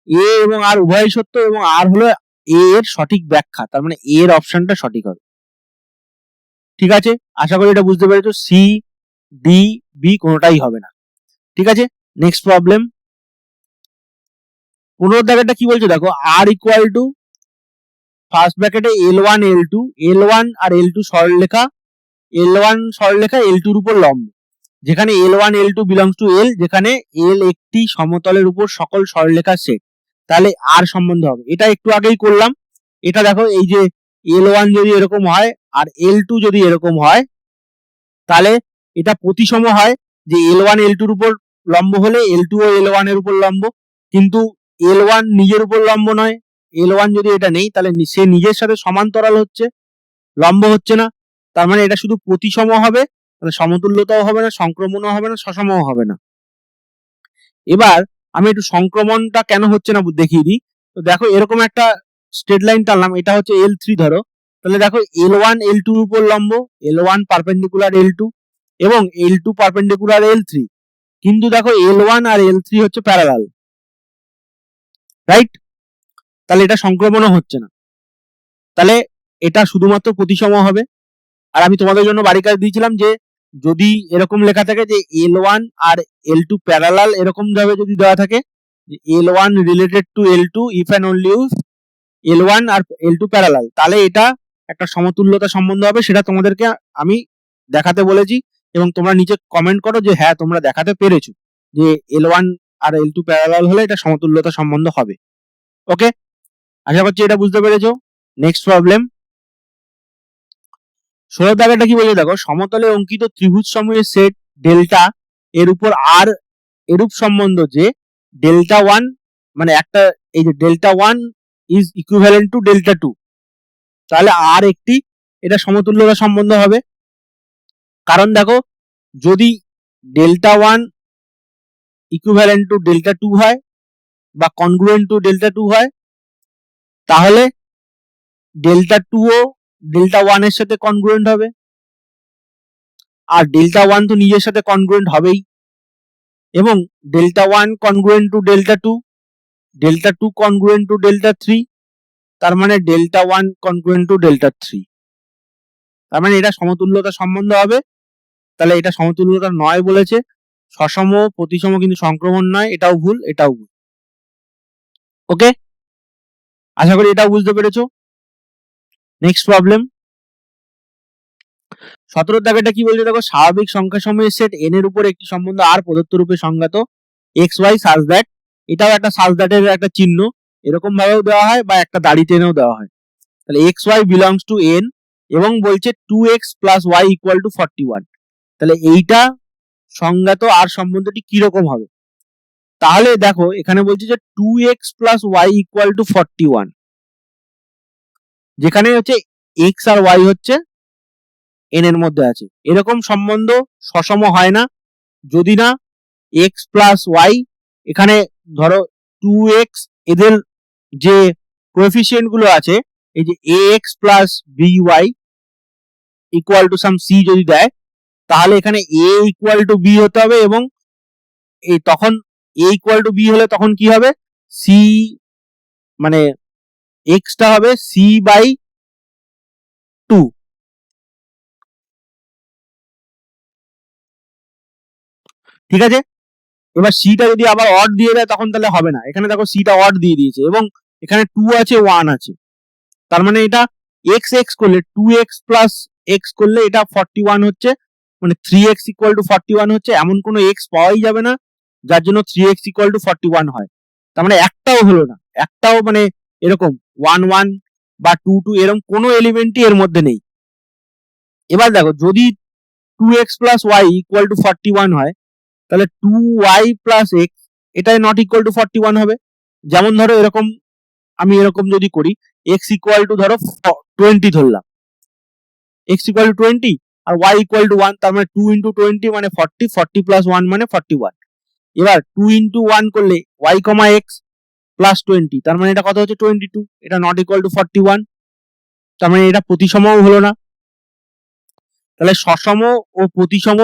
এ এবং আর উভয়ই সত্য, এবং আর হলো এ এর সঠিক ব্যাখ্যা, তার মানে এর অপশনটা সঠিক হবে। ঠিক আছে, আশা করি এটা বুঝতে পেরেছো। সি ডি বি কোনোটাই হবে না। ঠিক আছে, নেক্সট প্রবলেম 15 দাগেরটা কি বলছে দেখো, আর ইকুয়াল টু ফার্স্ট ব্র্যাকেটে L1 L1 আর L2 সরলরেখা, L1 সরলরেখা L2 এর উপর লম্ব, যেখানে L1 L2 belongs to L, যেখানে L একটি সমতলের উপর সকল সরলরেখার সেট, তাহলে আর সম্বন্ধ হবে। এটা একটু আগেই করলাম। এটা দেখো, এই যে L1 যদি এরকম হয় আর L2 যদি এরকম হয়, তাহলে এটা প্রতিসম হয়, যে L1 L2 এর উপর লম্ব হলে L2 ও L1 এর উপর লম্ব, কিন্তু L1 নিজের উপর লম্ব নয়। L1 যদি এটা নেই, তাহলে সে নিজের সাথে সমান্তরাল হচ্ছে, লম্ব হচ্ছে না। তার মানে এটা শুধু প্রতিসম হবে, মানে সমতুল্যতাও হবে না, সংক্রমণও হবে না, সসমও হবে না। এবার আমি একটু সংক্রমণটা কেন হচ্ছে না দেখিয়ে দিই। তো দেখো, এরকম একটা স্ট্রেট লাইন টানলাম, এটা হচ্ছে L3 ধরো, তাহলে দেখো L1 L2 এর উপর লম্ব, L1 পারপেন্ডিকুলার L2 এবং L2 পারপেন্ডিকুলার L3, কিন্তু দেখো L1 আর L3 হচ্ছে প্যারালাল, রাইট? তাহলে এটা সংক্রমণও হচ্ছে না, তাহলে এটা শুধুমাত্র প্রতিসম হবে। আর আমি তোমাদের জন্য বাড়ি কাজ দিয়েছিলাম যে যদি এরকম লেখা থাকে যে L1 আর L2 প্যারালাল, এরকম ভাবে যদি দেওয়া থাকে L1 related to L2 if and only if L1 আর L2 প্যারালাল, তাহলে এটা একটা সমতুল্যতা সম্বন্ধ হবে। সেটা তোমাদেরকে আমি দেখাতে বলেছি, এবং তোমরা নিচে কমেন্ট করো যে হ্যাঁ তোমরা দেখাতে পেরেছো যে L1 আর L2 প্যারালাল হলে এটা সমতুল্যতা সম্বন্ধ হবে। ওকে, আশা করছি এটা বুঝতে পেরেছো। নেক্সট প্রবলেম 16 দাগেরটা কি বলে দেখো, সমতলে অঙ্কিত ত্রিভুজ সমূহের সেট ডেল্টা এর উপর আর এরূপ সম্বন্ধ যে ডেল্টা 1, মানে একটা, এই যে delta 1 is equivalent to delta 2, তাহলে আর একটি, এটা সমতুল্যতা সম্বন্ধ হবে। কারণ দেখো, যদি ডেল্টা 1 ইকুইভ্যালেন্ট টু ডেল্টা 2 হয় বা কনগ্রুয়েন্ট টু ডেল্টা 2 হয়, তাহলে ডেল্টা 2 ও ডেল্টা 1 এর সাথে কনগ্রুয়েন্ট হবে, আর ডেল্টা 1 তো নিজের সাথে কনগ্রুয়েন্ট হবেই, এবং delta 1 congruent to delta 2, delta 2 congruent to delta 3, তার মানে ডেল্টা 1 কনগ্রুয়েন্ট টু ডেল্টা 3, তার মানে এটা সমতুল্যতা সম্বন্ধ হবে। তাহলে এটা সমতুল্যতা নয় বলেছে, সসম প্রতিসম কিন্তু সংক্রমণ নয়, এটাও ভুল, এটাও ভুল। ওকে, আশা করি এটাও বুঝতে পেরেছো। নেক্সট প্রবলেম 17 দাগেটা কি বলছে দেখো, স্বাভাবিক সংখ্যা সমূহের সেট n এর উপর একটি সম্বন্ধ আর প্রদত্ত রূপে সংজ্ঞাত xy সাজ দ্যাট, এটাও একটা সাজ দ্যাটের একটা চিহ্ন, এরকম ভাবেও দেওয়া হয় বা একটা দাড়ি টেনেও দেওয়া হয়। তাহলে xy বিলংস টু n এবং বলছে 2x plus y equal two 41, তাহলে এইটা সংজ্ঞাত আর সম্বন্ধটি কিরকম হবে? তাহলে দেখো, এখানে বলছে যে 2x plus y equal two 41, যেখানে হচ্ছে x আর y হচ্ছে n এর মধ্যে আছে, এরকম সম্বন্ধ সসম হয় না যদি না x প্লাস y, এখানে ধরো 2x, এদের যে কোএফিসিয়েন্ট গুলো আছে, এই যে ax plus by equal to some c যদি দেয়, তাহলে এখানে a ইকুয়াল টু b হতে হবে, এবং এই তখন a ইকুয়াল টু b হলে তখন কি হবে, c মানে x টা হবে c বাই 2। ঠিক আছে, এবার সিটা যদি আবার অড দিয়ে দেয় তখন তাহলে হবে না। এখানে দেখো সিটা অড দিয়ে দিয়েছে এবং এখানে 2 আছে 1 আছে, তার মানে এটা x x করলে 2x প্লাস x করলে এটা 41 হচ্ছে, মানে 3x ইকুয়াল টু 41 হচ্ছে। এমন কোনো x পাওয়াই যাবে না যার জন্য 3x ইকুয়াল টু 41 হয়, তার মানে একটাও হলো না, একটাও, মানে এরকম 1 1 বা 2 2 এরকম কোনো এলিমেন্টই এর মধ্যে নেই। এবার দেখো, যদি 2x plus y equal two 41 হয়, তাহলে 2y প্লাস x এটাই নট ইকুয়াল টু 41 হবে। যেমন ধরো এরকম, আমি এরকম যদি করি, x ইকুয়াল টু ধরো 20 ধরলাম, x ইকুয়াল টু 20 আর y ইকুয়াল টু 1, তার মানে 2 ইন্টু 20 মানে 40, 40 প্লাস 1 মানে 41। এবার 2 ইন্টু 1 করলে y কমা x প্লাস 20, তার মানে এটা কত হচ্ছে 22, এটা নট ইকুয়াল টু 41। তার মানে এটা প্রতিসমও হলো না। তাহলে সসম ও প্রতিসম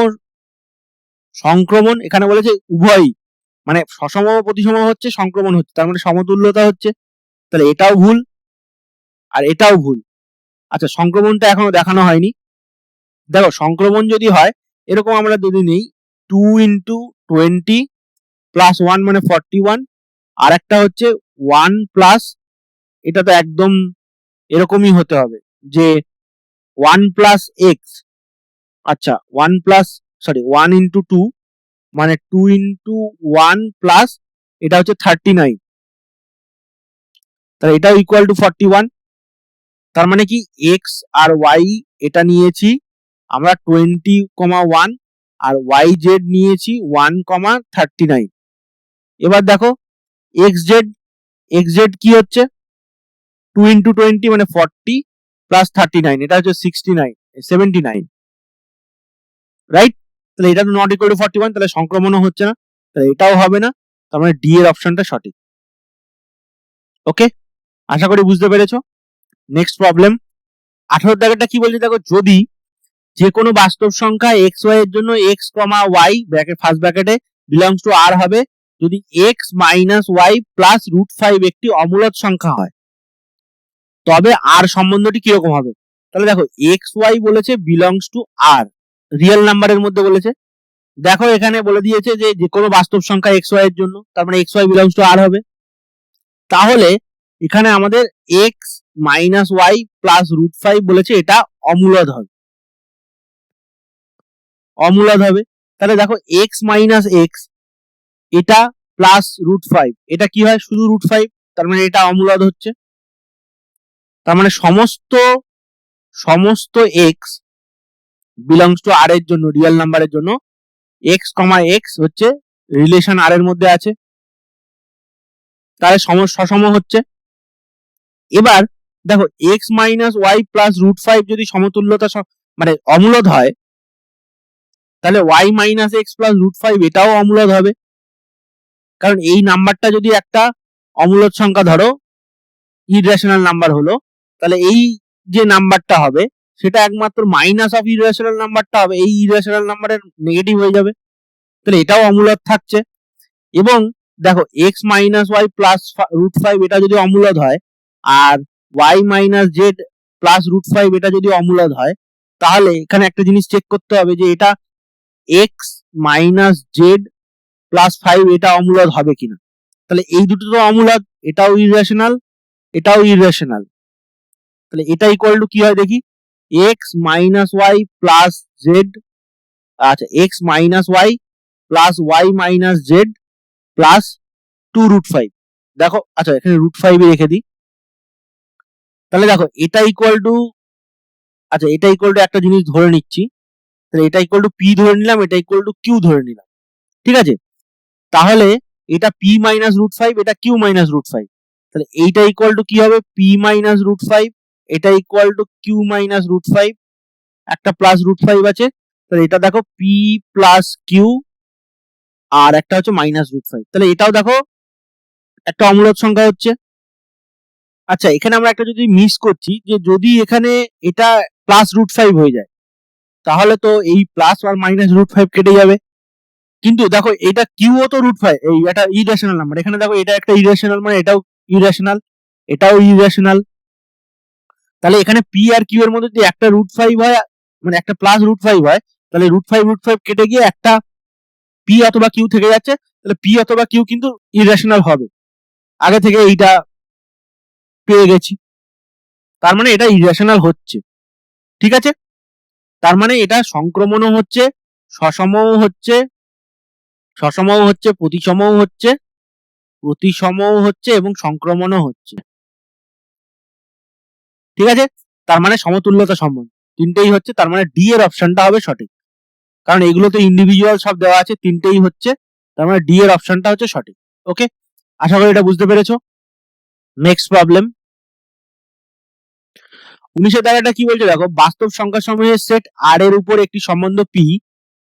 সংক্রমণ, এখানে বলেছে উভয়ই, মানে সসম ও প্রতিসম হচ্ছে, সংক্রমণ হচ্ছে, তার মানে সমতুল্যতা হচ্ছে। তাহলে এটাও ভুল আর এটাও ভুল। আচ্ছা, সংক্রমণটা এখনো দেখানো হয়নি। দেখো, সংক্রমণ যদি হয় এরকম আমরা যদি নেই 2 × 20 প্লাস 1 মানে 41, আর একটা হচ্ছে 1 প্লাস, এটা তো একদম এরকমই হতে হবে যে 1 প্লাস এক্স, আচ্ছা 1 প্লাস, সরি 1 × 2 মানে 2 × 1 প্লাস এটা হচ্ছে 39, তাহলে এটাও ইকুয়াল টু 41। তার মানে কি এক্স আর ওয়াই এটা নিয়েছি আমরা 20,1 আর ওয়াই জেড নিয়েছি 1,39। এবার দেখো এক্স জেড কি হচ্ছে 2 × 20 মানে 40 প্লাস 39, এটা হচ্ছে 79, রাইট? তাহলে এটা তো নট ইকুয়াল টু 41, তাহলে সংক্রমণও হচ্ছে না, তাহলে এটাও হবে না। তার মানে ডি এর অপশনটা সঠিক। ওকে, আশা করি বুঝতে পেরেছো। নেক্সট প্রবলেম 18 দাগেরটা কি বলছে দেখো, যদি যে কোনো বাস্তব সংখ্যা এক্স ওয়াই এর জন্য X comma Y bracket first ব্র্যাকেটে বিলংস টু আর হবে যদি এক্স মাইনাস ওয়াই প্লাস √5 একটি অমূলদ সংখ্যা হয়, তবে আর সম্বন্ধটি কিরকম হবে? তাহলে দেখো, এক্স ওয়াই বলেছে বিলংস টু আর, রিয়েল নাম্বারের মধ্যে বলেছে। দেখো এখানে বলে দিয়েছে যে যে কোনো বাস্তব সংখ্যা এক্স ওয়াই এর জন্য, তার মানে x Y belongs to R হবে। তাহলে এখানে আমাদের এক্স মাইনাস ওয়াই প্লাস √5 বলেছে এটা অমূলদ হবে, অমূলদ হবে। তাহলে দেখো এক্স মাইনাস এক্স এটা প্লাস √5 এটা কি হয়, শুধু √5, তার মানে এটা অমূলদ হচ্ছে। তার মানে সমস্ত এক্স বিলংস টু আর এর জন্য, রিয়েল নাম্বারের জন্য এক্স কমা এক্স হচ্ছে রিলেশন আর এর মধ্যে আছে, তাহলে সসম হচ্ছে। এবার দেখো এক্স মাইনাস ওয়াই প্লাস √5 যদি সমতুল্যতা মানে অমূলদ হয়, তাহলে ওয়াই মাইনাস এক্স প্লাস √5 এটাও অমূলদ হবে, কারণ এই নাম্বারটা যদি একটা অমূলদ সংখ্যা ধরো ইররেশনাল নাম্বার হলো, তাহলে এই যে নাম্বারটা হবে সেটা একমাত্র মাইনাস অফ ইররেশনাল নাম্বারটা হবে, এই ইররেশনাল নাম্বারের নেগেটিভ হয়ে যাবে, তাহলে এটাও অমূলদ থাকছে। এবং দেখো এক্স মাইনাস ওয়াই প্লাস √5 এটা যদি অমূলদ হয় আর ওয়াই মাইনাস জেড প্লাস √5 এটা যদি অমূলদ হয়, তাহলে এখানে একটা জিনিস চেক করতে হবে যে এটা এক্স মাইনাস জেড প্লাস 5 এটা অমূলদ হবে কিনা। তাহলে এই দুটো তো অমূলদ, এটাও ইররেশনাল এটাও ইররেশনাল, তাহলে এটা ইকুয়াল টু কি হয় দেখি, X minus Y plus Z, আচ্ছা X minus Y plus Y minus Z plus 2√5। দেখো আচ্ছা এখানে √5 রেখে দিই, তাহলে দেখো এটা ইকুয়াল টু, আচ্ছা এটা ইকুয়াল টু একটা জিনিস ধরে নিচ্ছি, তাহলে এটা ইকুয়াল টু পি ধরে নিলাম, এটা ইকুয়াল টু কিউ ধরে নিলাম, ঠিক আছে? তাহলে এটা পি মাইনাস √5 এটা কিউ মাইনাস √5, তাহলে এইটা ইকুয়াল টু কি হবে, পি মাইনাস √5 এটা ইকুয়াল টু কিউ মাইনাস √5, একটা প্লাস √5 আছে, তাহলে এটা দেখো পি প্লাস কিউ আর একটা হচ্ছে মাইনাস √5, তাহলে এটাও দেখো একটা অমূলদ সংখ্যা হচ্ছে। আচ্ছা এখানে আমরা একটা যদি মিস করছি, যে যদি এখানে এটা প্লাস √5 হয়ে যায় তাহলে তো এই প্লাস আর মাইনাস √5 কেটে যাবে, কিন্তু দেখো এটা কিউও তো √5, এই এটা ইরেশনাল নাম্বার, এখানে দেখো এটা একটা ইরেশনাল মানে এটাও ইরেশনাল, এটাও ইরেশনাল, তাহলে এখানে পি আর কিউ এর মধ্যে যদি একটা √5 হয় মানে একটা প্লাস √5 হয়, তাহলে √5 কেটে গিয়ে একটা পি অথবা কিউ থেকে যাচ্ছে, তাহলে পি অথবা কিউ কিন্তু ইরেশনাল হবে, আগে থেকে এইটা পেয়ে গেছি, তার মানে এটা ইরেশনাল হচ্ছে, ঠিক আছে? তার মানে এটা সংক্রমণও হচ্ছে, সসমও হচ্ছে, প্রতিসমও হচ্ছে এবং সংক্রমণও হচ্ছে, ঠিক আছে? তার মানে সমতুল্যতা সম্বন্ধ তিনটেই হচ্ছে, তার মানে ডি এর অপশনটা হবে সঠিক, কারণ এগুলো তো ইন্ডিভিজুয়াল সব দেওয়া আছে, তিনটেই হচ্ছে, তার মানে ডি এর অপশনটা হচ্ছে সঠিক। ওকে, আশা করি এটা বুঝতে পেরেছো। নেক্সট প্রবলেম 19 দাগেরটা কি বলছে দেখো, বাস্তব সংখ্যা সমূহের সেট আর এর উপর একটি সম্বন্ধ পি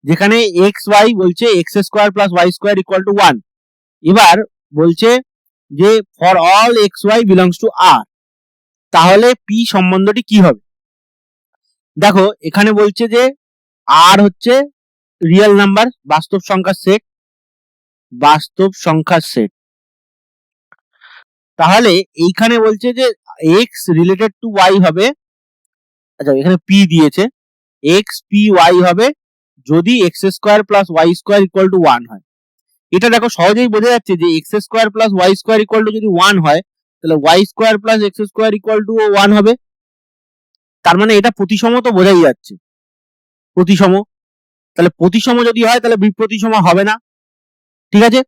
যেখানে এক্স ওয়াই বলছে X square plus Y square equal to 1। এবার বলছে যে for all X Y belongs to R, তাহলে পি সম্বন্ধটি কি হবে? দেখো এখানে বলছে যে আর হচ্ছে রিয়েল নাম্বার, বাস্তব সংখ্যার সেট, তাহলে এইখানে বলছে যে এক্স রিলেটেড টু ওয়াই হবে, আচ্ছা এখানে পি দিয়েছে, এক্স পি ওয়াই হবে যদি X square plus Y square equal to 1 হয়। এটা দেখো সহজেই বোঝা যাচ্ছে যে X square plus Y square equal to যদি 1 হয় তাহলে Y square plus X square equal to 1 হবে। তার মানে এটা প্রতিসম তো বোঝাই যাচ্ছে, প্রতিসম। তাহলে প্রতিসম যদি হয় তাহলে বিপ্রতিসম হবে না, ঠিক আছে।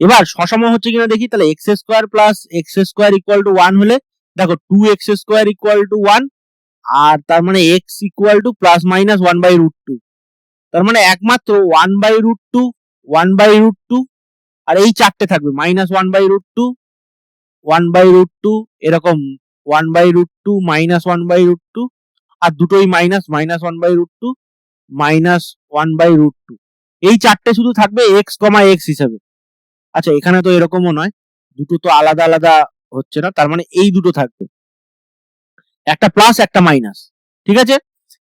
এবার সসম হচ্ছে কিনা দেখি, তাহলে x square plus X square equal to 1 হলে দেখো 2x স্কোয়ার ইকুয়াল টু 1, আর তার মানে x equal to plus minus 1/√2, তার মানে একমাত্র 1/√2, 1/√2, আর এই চারটে থাকবে মাইনাস 1/√2, 1/√2, এরকম 1/√2, মাইনাস 1/√2, আর দুটোই মাইনাস, মাইনাস 1/√2, মাইনাস 1/√2, এই চারটে শুধু থাকবে এক্স কমা এক্স হিসাবে। আচ্ছা এখানে তো এরকমও নয়, দুটো তো আলাদা আলাদা হচ্ছে না, তার মানে এই দুটো থাকবে, একটা প্লাস একটা মাইনাস, ঠিক আছে।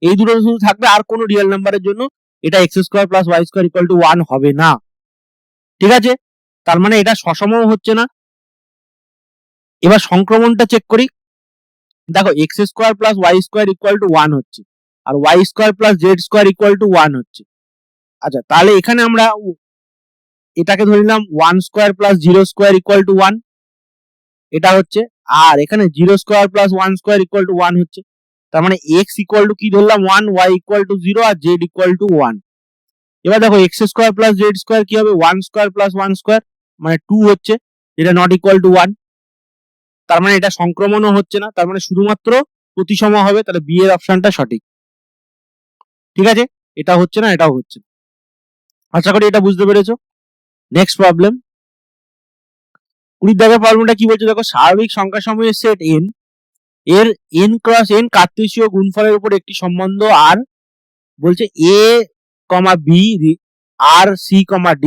এই দুটো শুধু থাকবে, আর কোনো রিয়েল নাম্বারের জন্য এটা X square plus Y square equal to 1 হবে না, ঠিক আছে। তার মানে এটা সসমও হচ্ছে না। এবার সংক্রমণটা চেক করি, দেখো X square plus Y square equal to 1 হচ্ছে, আর Y square plus Z square equal to 1 হচ্ছে। আচ্ছা তাহলে এখানে আমরা এটাকে ধরে নিলাম 1 square plus 0 square equal to 1, এটা হচ্ছে, আর এখানে 0 square plus 1 square equal to 1 হচ্ছে। তার মানে এক্স ইকুয়াল টু কি ধরলাম 1, ওয়াই ইকুয়াল টু 0, আর জেড ইকুয়াল টু 1। এবার দেখো X square plus Z square কি হবে, 1 স্কোয়ার প্লাস 1 স্কোয়ার মানে 2 হচ্ছে, যেটা নট ইকুয়াল টু 1। তার মানে এটা সংক্রমণও হচ্ছে না, তার মানে শুধুমাত্র প্রতিসম হবে, তাহলে বি এর অপশনটা সঠিক, ঠিক আছে। এটা হচ্ছে না, এটাও হচ্ছে না। আশা করি এটা বুঝতে পেরেছো। নেক্সট প্রবলেম, 20 দাগের প্রবলেমটা কি বলছে দেখো, স্বাভাবিক সংখ্যা সমূহের সেট n এর n ক্রস n কার্তেশীয় গুণফলের উপর একটি সম্বন্ধ আর বলছে a, b, আর c, d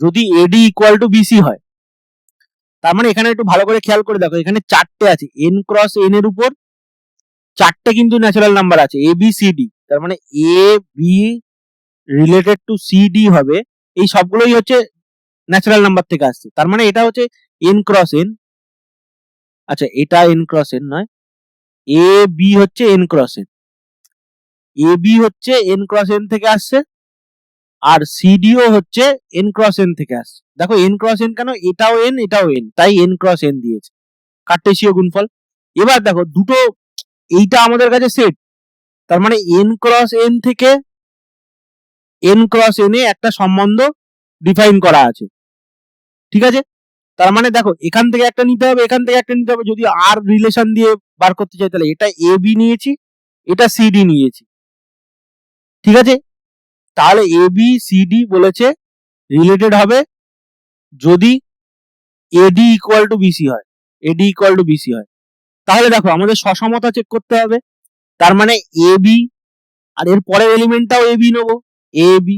যদি ad ইকুয়াল টু bc হয়। তার মানে এখানে একটু ভালো করে খেয়াল করে দেখো, এখানে চারটে আছে, n ক্রস n এর উপর চারটে কিন্তু ন্যাচারাল নাম্বার আছে a b c d, তার মানে a b related to c d হবে, এই সবগুলোই হচ্ছে ন্যাচারাল নাম্বার থেকে আসছে। তার মানে এটা হচ্ছে n ক্রস n, আচ্ছা এটা n ক্রস n নয়, a b হচ্ছে n cross n, a b হচ্ছে n ক্রস n থেকে আসছে, আর সিডিও হচ্ছে n ক্রস n থেকে আসছে। দেখো n ক্রস n কেন, এটাও n এটাও n, তাই n ক্রস n দিয়েছে, কার্টেসীয় গুণফল। এবার দেখো দুটো, এইটা আমাদের কাছে সেট, তার মানে n ক্রস n থেকে n ক্রস n এ একটা সম্বন্ধ ডিফাইন করা আছে, ঠিক আছে। তার মানে দেখো এখান থেকে একটা নিতে হবে, এখান থেকে একটা নিতে হবে, যদি আর রিলেশন দিয়ে বার করতে চাই তাহলে এটা এ বি নিয়েছি, এটা সিডি নিয়েছি, ঠিক আছে। তাহলে এ বি সিডি বলেছে রিলেটেড হবে যদি এডি ইকুয়াল টু বিসি হয়, এডি ইকুয়াল টু বিসি হয়। তাহলে দেখো আমাদের সসমতা চেক করতে হবে, তার মানে এ বি, আর এর পরের এলিমেন্টটাও এ বি নেবো, এ বি।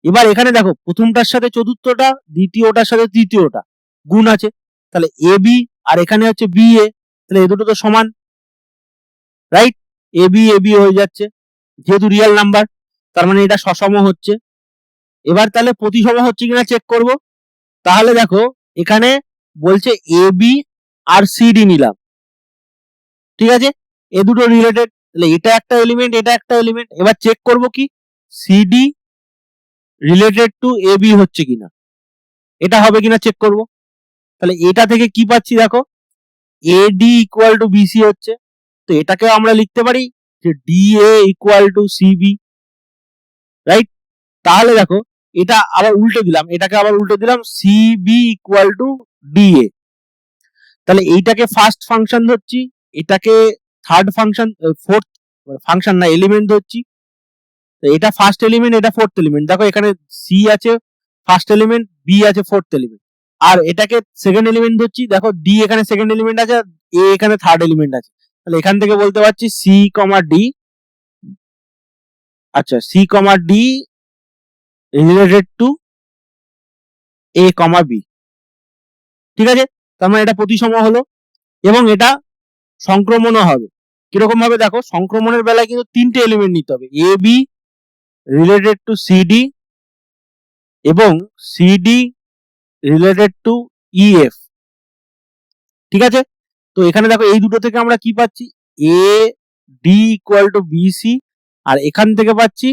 এবার এখানে দেখো প্রথমটার সাথে চতুর্থটা, দ্বিতীয়টার সাথে তৃতীয়টা গুণ আছে, তাহলে এ বি আর এখানে হচ্ছে বি এ, তাহলে এ দুটো তো সমান, রাইট, এ বি হয়ে যাচ্ছে যেহেতু রিয়েল নাম্বার, তার মানে এটা সসম হচ্ছে। এবার তাহলে প্রতিসম হচ্ছে কিনা চেক করব, তাহলে দেখো এখানে বলছে এ বি আর সিডি নিলাম, ঠিক আছে, এ দুটো রিলেটেড, তাহলে এটা একটা এলিমেন্ট, এটা একটা এলিমেন্ট। এবার চেক করব কি CD related to A B হচ্ছে কিনা, এটা হবে কিনা চেক করব। তাহলে এটা থেকে কি পাচ্ছি দেখো, এডি ইকুয়াল টু বিসি হচ্ছে, তো এটাকেও আমরা লিখতে পারি যে DA equal to CB, right. তাহলে দেখো এটা আবার উল্টে দিলাম, এটাকে আবার উল্টে দিলাম, সিবি ইকুয়াল টু ডিএ। তাহলে এইটাকে ফার্স্ট ফাংশন ধরছি, এটাকে থার্ড ফাংশন, ফোর্থ ফাংশন না এলিমেন্ট ধরছি, এটা ফার্স্ট এলিমেন্ট, এটা ফোর্থ এলিমেন্ট। দেখো এখানে সি আছে ফার্স্ট এলিমেন্ট, বি আছে ফোর্থ এলিমেন্ট, আর এটাকে সেকেন্ড এলিমেন্ট ধরছি, দেখো ডি এখানে সেকেন্ড এলিমেন্ট আছে, আর এ এখানে থার্ড এলিমেন্ট আছে। তাহলে এখান থেকে বলতে পারছি সি কমা ডি, আচ্ছা C comma D related to A comma B, ঠিক আছে। তার মানে এটা প্রতিসম হলো, এবং এটা সংক্রমণও হবে। কিরকম ভাবে দেখো, সংক্রমণের বেলায় কিন্তু তিনটে এলিমেন্ট নিতে হবে, এ বি রিলেটেড টু সিডি এবং সিডি রিলেটেড টু ইএফ। ঠিক আছে, তো এখানে দেখো এই দুটো থেকে আমরা কি পাচ্ছি, A D equal to B C, আর এখান থেকে পাচ্ছি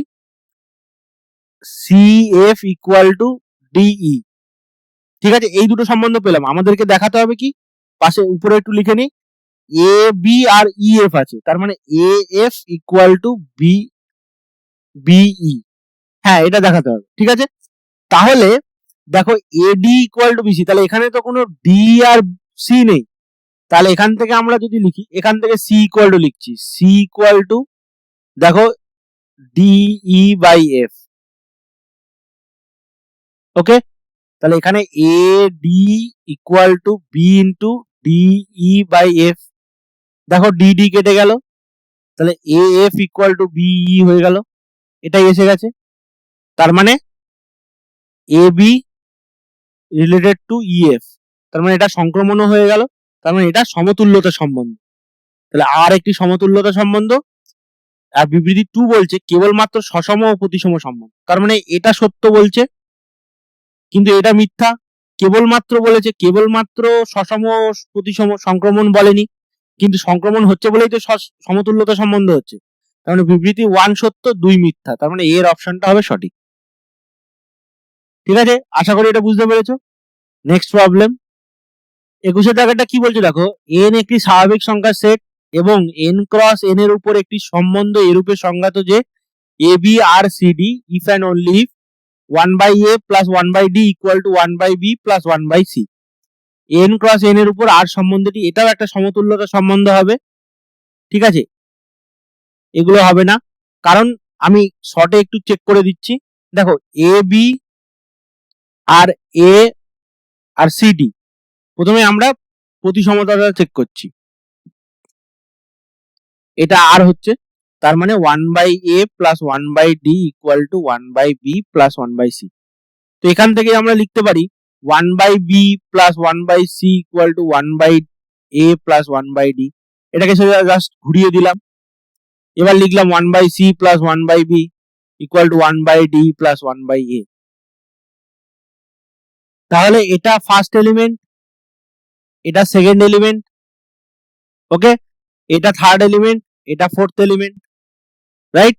C F equal to D E. ঠিক আছে, এই দুটো সম্বন্ধ পেলাম। আমাদেরকে দেখাতে হবে কি, পাশে উপরে একটু লিখে নিই, এ বি আর ই এফ আছে, তার মানে A F equal to B BE. হ্যাঁ, এটা দেখাতে হবে। ঠিক আছে, তাহলে দেখো এডি ইকুয়াল টু বিসি, তাহলে এখানে তো কোনো ডি আর সি নেই, তাহলে এখান থেকে আমরা যদি লিখি, এখান থেকে সি ইকুয়াল টু লিখছি, সি ইকুয়াল টু দেখো ডিই বাই এফ। ওকে, তাহলে এখানে A D equal to B into DE by F. দেখো ডি ডি কেটে গেল, তাহলে A F equal to BE হয়ে গেল, এটাই এসে গেছে। তার মানে A B related to EF, তার মানে এটা সংক্রমণও হয়ে গেল, তার মানে এটা সমতুল্যতা সম্বন্ধ। তাহলে আর একটি সমতুল্যতা সম্বন্ধ। আর বিবৃতি 2 বলছে কেবলমাত্র সসম ও প্রতিসম সম্বন্ধ, তার মানে এটা সত্য বলছে কিন্তু এটা মিথ্যা। কেবলমাত্র বলেছে, কেবলমাত্র সসম ও প্রতিসম, সংক্রমণ বলেনি, কিন্তু সংক্রমণ হচ্ছে বলেই তো সমতুল্যতা সম্বন্ধ হচ্ছে। তার মানে বিবৃতি 1 সত্য 2 মিথ্যা, তার মানে এর অপশনটা হবে সঠিক। ঠিক আছে, আশা করি এটা বুঝতে পেরেছো। নেক্সট প্রবলেম 21 দাগেরটা কি বলছে দেখো, n একটি স্বাভাবিক সংখ্যার সেট এবং n ক্রস n এর উপর একটি সম্বন্ধ এরূপে সংজ্ঞাত যে A B R C D if and only if 1/a plus 1/d equal to 1/b plus 1/c। n cross n এর উপর আর সম্বন্ধটি, এটাও একটা সমতুল্যতা সম্বন্ধ হবে। ঠিক আছে, এগুলো হবে না, কারণ আমি শর্টে একটু চেক করে দিচ্ছি। দেখো A B R A R C D, প্রথমে আমরা প্রতিসমতাটা চেক করছি, এটা আর হচ্ছে, তার মানে 1/a plus 1/d equal to 1/b plus 1/c। তো এখান থেকে আমরা লিখতে পারি 1/b plus 1/c equal to 1/a plus 1/d, এটাকে জাস্ট ঘুরিয়ে দিলাম। এবার লিখলাম 1/c plus 1/b equal to 1/d plus 1/a। তাহলে এটা ফার্স্ট এলিমেন্ট, এটা সেকেন্ড এলিমেন্ট, ওকে, এটা থার্ড এলিমেন্ট, এটা ফোর্থ এলিমেন্ট, রাইট?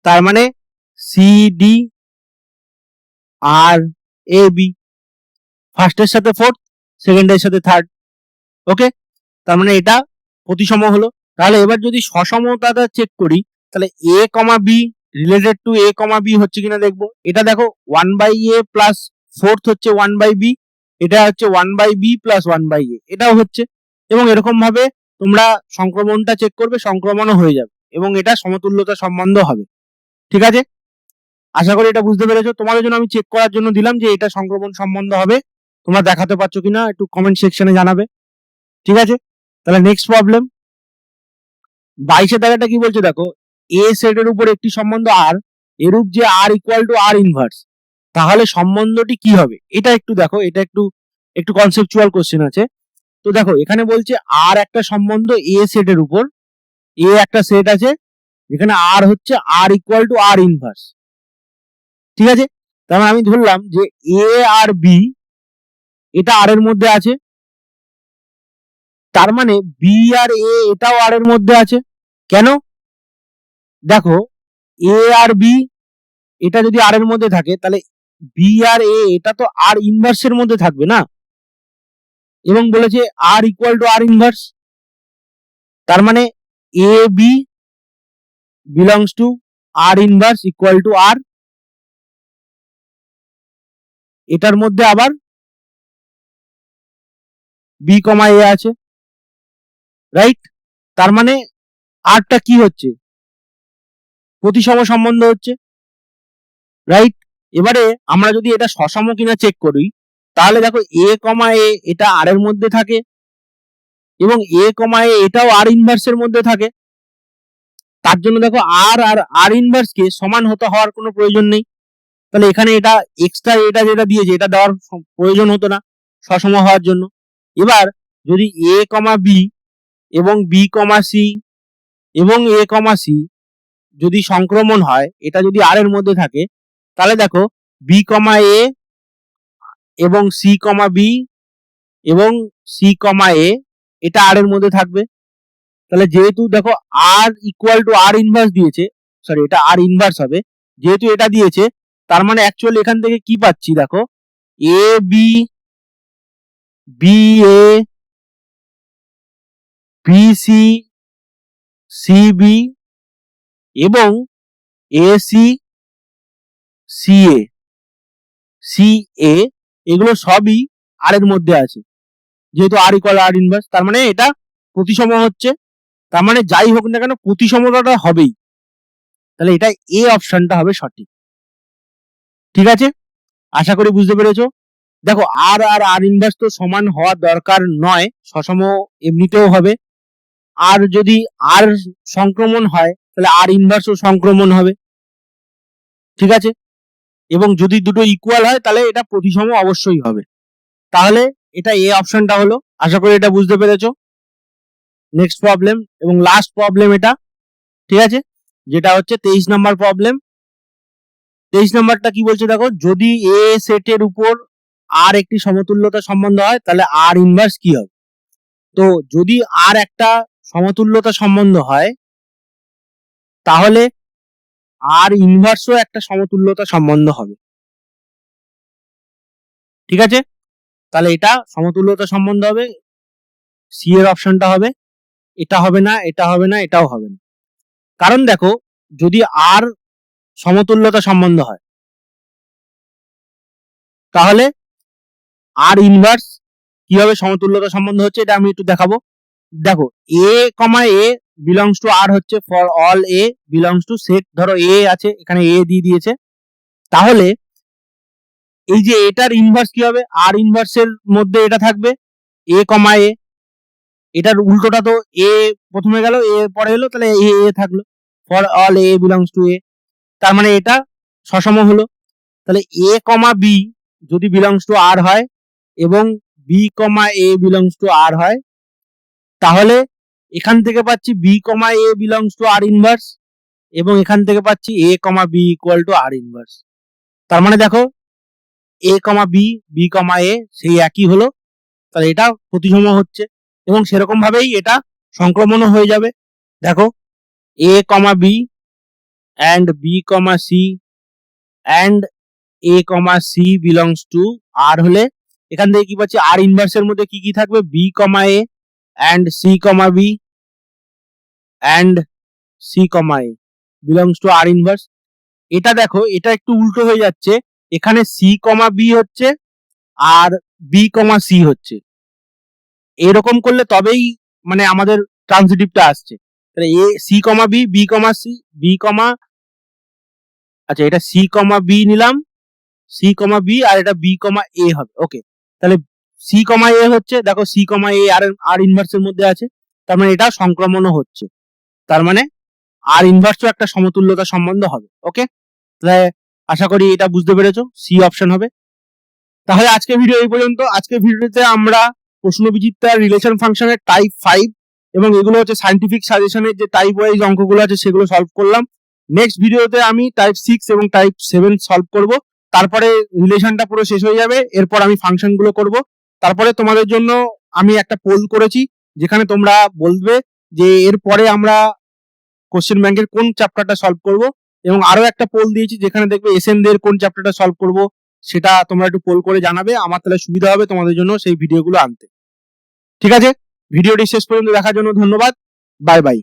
তার মানে C D R A B, ফার্স্টের সাথে ফোর্থ, সেকেন্ডের সাথে থার্ড। ওকে, তার মানে এটা প্রতিসম হলো। তাহলে এবার যদি সসমতাটা চেক করি, তাহলে A comma B related to A comma B হচ্ছে কিনা দেখবো। এটা দেখো 1/a প্লাস ফোর্থ হচ্ছে 1/b, এটা হচ্ছে 1/b প্লাস 1/a, এটাও হচ্ছে। এবং এরকম ভাবে তোমরা সংক্রমণটা চেক করবে, সংক্রমণও হয়ে যাবে এবং এটা সমতুল্যতা সম্বন্ধ হবে। ঠিক আছে, আশা করি এটা বুঝতে পেরেছো। তোমাদের জন্য আমি চেক করার জন্য দিলাম যে এটা সংক্রমণ সম্বন্ধ হবে, তোমরা দেখাতে পারছো কিনা একটু কমেন্ট সেকশনে জানাবে। ঠিক আছে, তাহলে নেক্সট প্রবলেম 22 দাগেরটা কি বলছে দেখো, এ সেটের উপর একটি সম্বন্ধ আর এরূপ যে আর ইকুয়াল টু আর ইনভার্স, তাহলে সম্বন্ধটি কি হবে। এটা একটু দেখো, এটা একটু কনসেপচুয়াল কোশ্চেন আছে। তো দেখো এখানে বলছে আর একটা সম্বন্ধ এ সেটের উপর, এ একটা সেট আছে যেখানে আর হচ্ছে আর ইকুয়াল টু আর ইনভার্স। ঠিক আছে, তাহলে আমি ধরলাম যে এ আর বি এটা আর এর মধ্যে আছে, তার মানে বি আর এ এটাও আর এর মধ্যে আছে। কেন? দেখো এ আর বি এটা যদি আর এর মধ্যে থাকে, তাহলে বি আর এ এটা তো আর ইনভার্সের মধ্যে থাকবে না, এবং বলেছে R equal to R inverse, তার মানে A B belongs to R inverse equal to R, এটার মধ্যে আবার বি কমা এ আছে, রাইট? তার মানে আরটা কি হচ্ছে, প্রতিসম সম্বন্ধ হচ্ছে, রাইট? এবারে আমরা যদি এটা সসম কিনা চেক করি, তাহলে দেখো এ কমা এ এটা আর এর মধ্যে থাকে এবং এ কমা এ এটাও আর ইনভার্স এর মধ্যে থাকে। তার জন্য দেখো আর আর আর ইনভার্স কে সমান হতে হওয়ার কোনো প্রয়োজন নেই, তাহলে এখানে এটা এক্সট্রা এটা যেটা দিয়েছে এটা দেওয়ার প্রয়োজন হতো না সসম হওয়ার জন্য। এবার যদি এ কমা বি এবং বি কমা সি এবং এ কমা সি যদি সংক্রমণ হয়, এটা যদি আর এর মধ্যে থাকে, তাহলে দেখো বি কমা এ এবং সি কমা বি এবং সি কমা এ এটা আর এর মধ্যে থাকবে। তাহলে যেহেতু দেখো আর ইকুয়াল টু আর ইনভার্স দিয়েছে, সরি এটা আর ইনভার্স হবে, যেহেতু এটা দিয়েছে তার মানে অ্যাকচুয়ালি এখান থেকে কি পাচ্ছি দেখো A B, B A, B C, C B এবং A C, C A, C A এগুলো সবই আর এর মধ্যে আছে, যেহেতু আর ইকুয়াল আর ইনভার্স, তার মানে এটা প্রতিসম হচ্ছে। তার মানে যাই হোক না কেন প্রতিসমতাটা হবেই। তাহলে এটা এ অপশনটা হবে সঠিক। ঠিক আছে, আশা করি বুঝতে পেরেছো। দেখো আর আর আর ইনভার্স তো সমান হওয়ার দরকার নয়, সসম এমনিতেও হবে। আর যদি আর সংক্রমণ হয় তাহলে আর ইনভার্সও সংক্রমণ হবে। ঠিক আছে, এবং যদি দুটো ইকুয়াল হয় তাহলে এটা প্রতিসম অবশ্যই হবে। তাহলে এটা এ অপশনটা হলো। আশা করি এটা বুঝতে পেরেছো। নেক্সট প্রবলেম এবং লাস্ট প্রবলেম এটা। ঠিক আছে, যেটা হচ্ছে 23 নম্বর প্রবলেম। 23 নম্বরটা কি বলছে দেখো, যদি এ সেটের উপর আর একটি সমতুল্যতা সম্বন্ধ হয় তাহলে আর ইনভার্স কি হবে। তো যদি আর একটা সমতুল্যতা সম্বন্ধ হয় তাহলে আর ইনভার্সও একটা সমতুল্যতা সম্বন্ধ হবে। ঠিক আছে, তাহলে এটা সমতুল্যতা সম্বন্ধ হবে, সি এর অপশনটা হবে। এটা হবে না, এটা হবে না, এটাও হবে না। কারণ দেখো যদি আর সমতুল্যতা সম্বন্ধ হয় তাহলে আর ইনভার্স কিভাবে সমতুল্যতা সম্বন্ধ হচ্ছে এটা আমি একটু দেখাবো। দেখো A comma A belongs to আর হচ্ছে for all A belongs two set, ধরো এ আছে এখানে এ দিয়ে দিয়েছে, তাহলে এই যে এটার ইনভার্স কি হবে, আর ইনভার্সের মধ্যে এটা থাকবে এ কমা এ, এটার উল্টোটা তো এ প্রথমে গেল এ পরে এলো, তাহলে এ এ থাকলো, for all A belongs to A, তার মানে এটা সসম হলো। তাহলে এ কমা বি যদি বিলংস টু আর হয় এবং B comma A belongs to R হয়, তাহলে এখান থেকে পাচ্ছি B comma A belongs to R inverse এবং এখান থেকে পাচ্ছি A comma B equal to R inverse. তার মানে দেখো A comma B, B comma এ সেই একই হলো, তাহলে এটা প্রতিসম হচ্ছে এবং সেরকম ভাবেই এটা সংক্রমণও হয়ে যাবে। দেখো A comma B and B comma C and A comma C belongs to R হলে এখান থেকে কি পাচ্ছি আর ইনভার্সের মধ্যে কি কি থাকবে, B comma A and C comma B and C comma A belongs to R inverse. এটা দেখো এটা একটু উল্টো হয়ে যাচ্ছে, এখানে সি কমা বি হচ্ছে আর বি কমা সি হচ্ছে, এরকম করলে তবেই মানে আমাদের ট্রান্সিটিভটা আসছে। তাহলে A C comma B, B comma C, B comma, আচ্ছা এটা সি কমা বি নিলাম, সি কমা বি আর এটা বি কমা এ হবে। ওকে, তাহলে সি কমা এ হচ্ছে, দেখো সি কমা এ আর আর ইনভার্সের মধ্যে আছে, তার মানে এটা সংক্রমণও হচ্ছে, তার মানে আর ইনভার্সও একটা সমতুল্যতা সম্বন্ধ হবে। ওকে, তাহলে আশা করি এটা বুঝতে পেরেছো, সি অপশন হবে। তাহলে আজকে ভিডিও এই পর্যন্ত। আজকে ভিডিওতে আমরা প্রশ্নবিচিত্রার রিলেশন ফাংশনের টাইপ 5 এবং এগুলো হচ্ছে সায়েন্টিফিক সাজেশনের যে টাইপ ওয়াইজ অঙ্কগুলো আছে সেগুলো সলভ করলাম। নেক্সট ভিডিওতে আমি টাইপ 6 এবং টাইপ 7 সলভ করব, তারপরে রিলেশনটা পুরো শেষ হয়ে যাবে, এরপর আমি ফাংশনগুলো করব। তারপরে তোমাদের জন্য আমি একটা পোল করেছি যেখানে তোমরা বলবে যে এরপরে আমরা কোশ্চেন ব্যাংকের কোন চ্যাপ্টারটা সলভ করব, এবং আরো একটা পোল দিয়েছি যেখানে দেখবে এসএন দের কোন চ্যাপ্টারটা সলভ করব, সেটা তোমরা একটু পোল করে জানাবে, আমার তাহলে সুবিধা হবে তোমাদের জন্য সেই ভিডিওগুলো আনতে। ঠিক আছে, ভিডিওটি শেষ পর্যন্ত দেখার জন্য ধন্যবাদ, বাই বাই।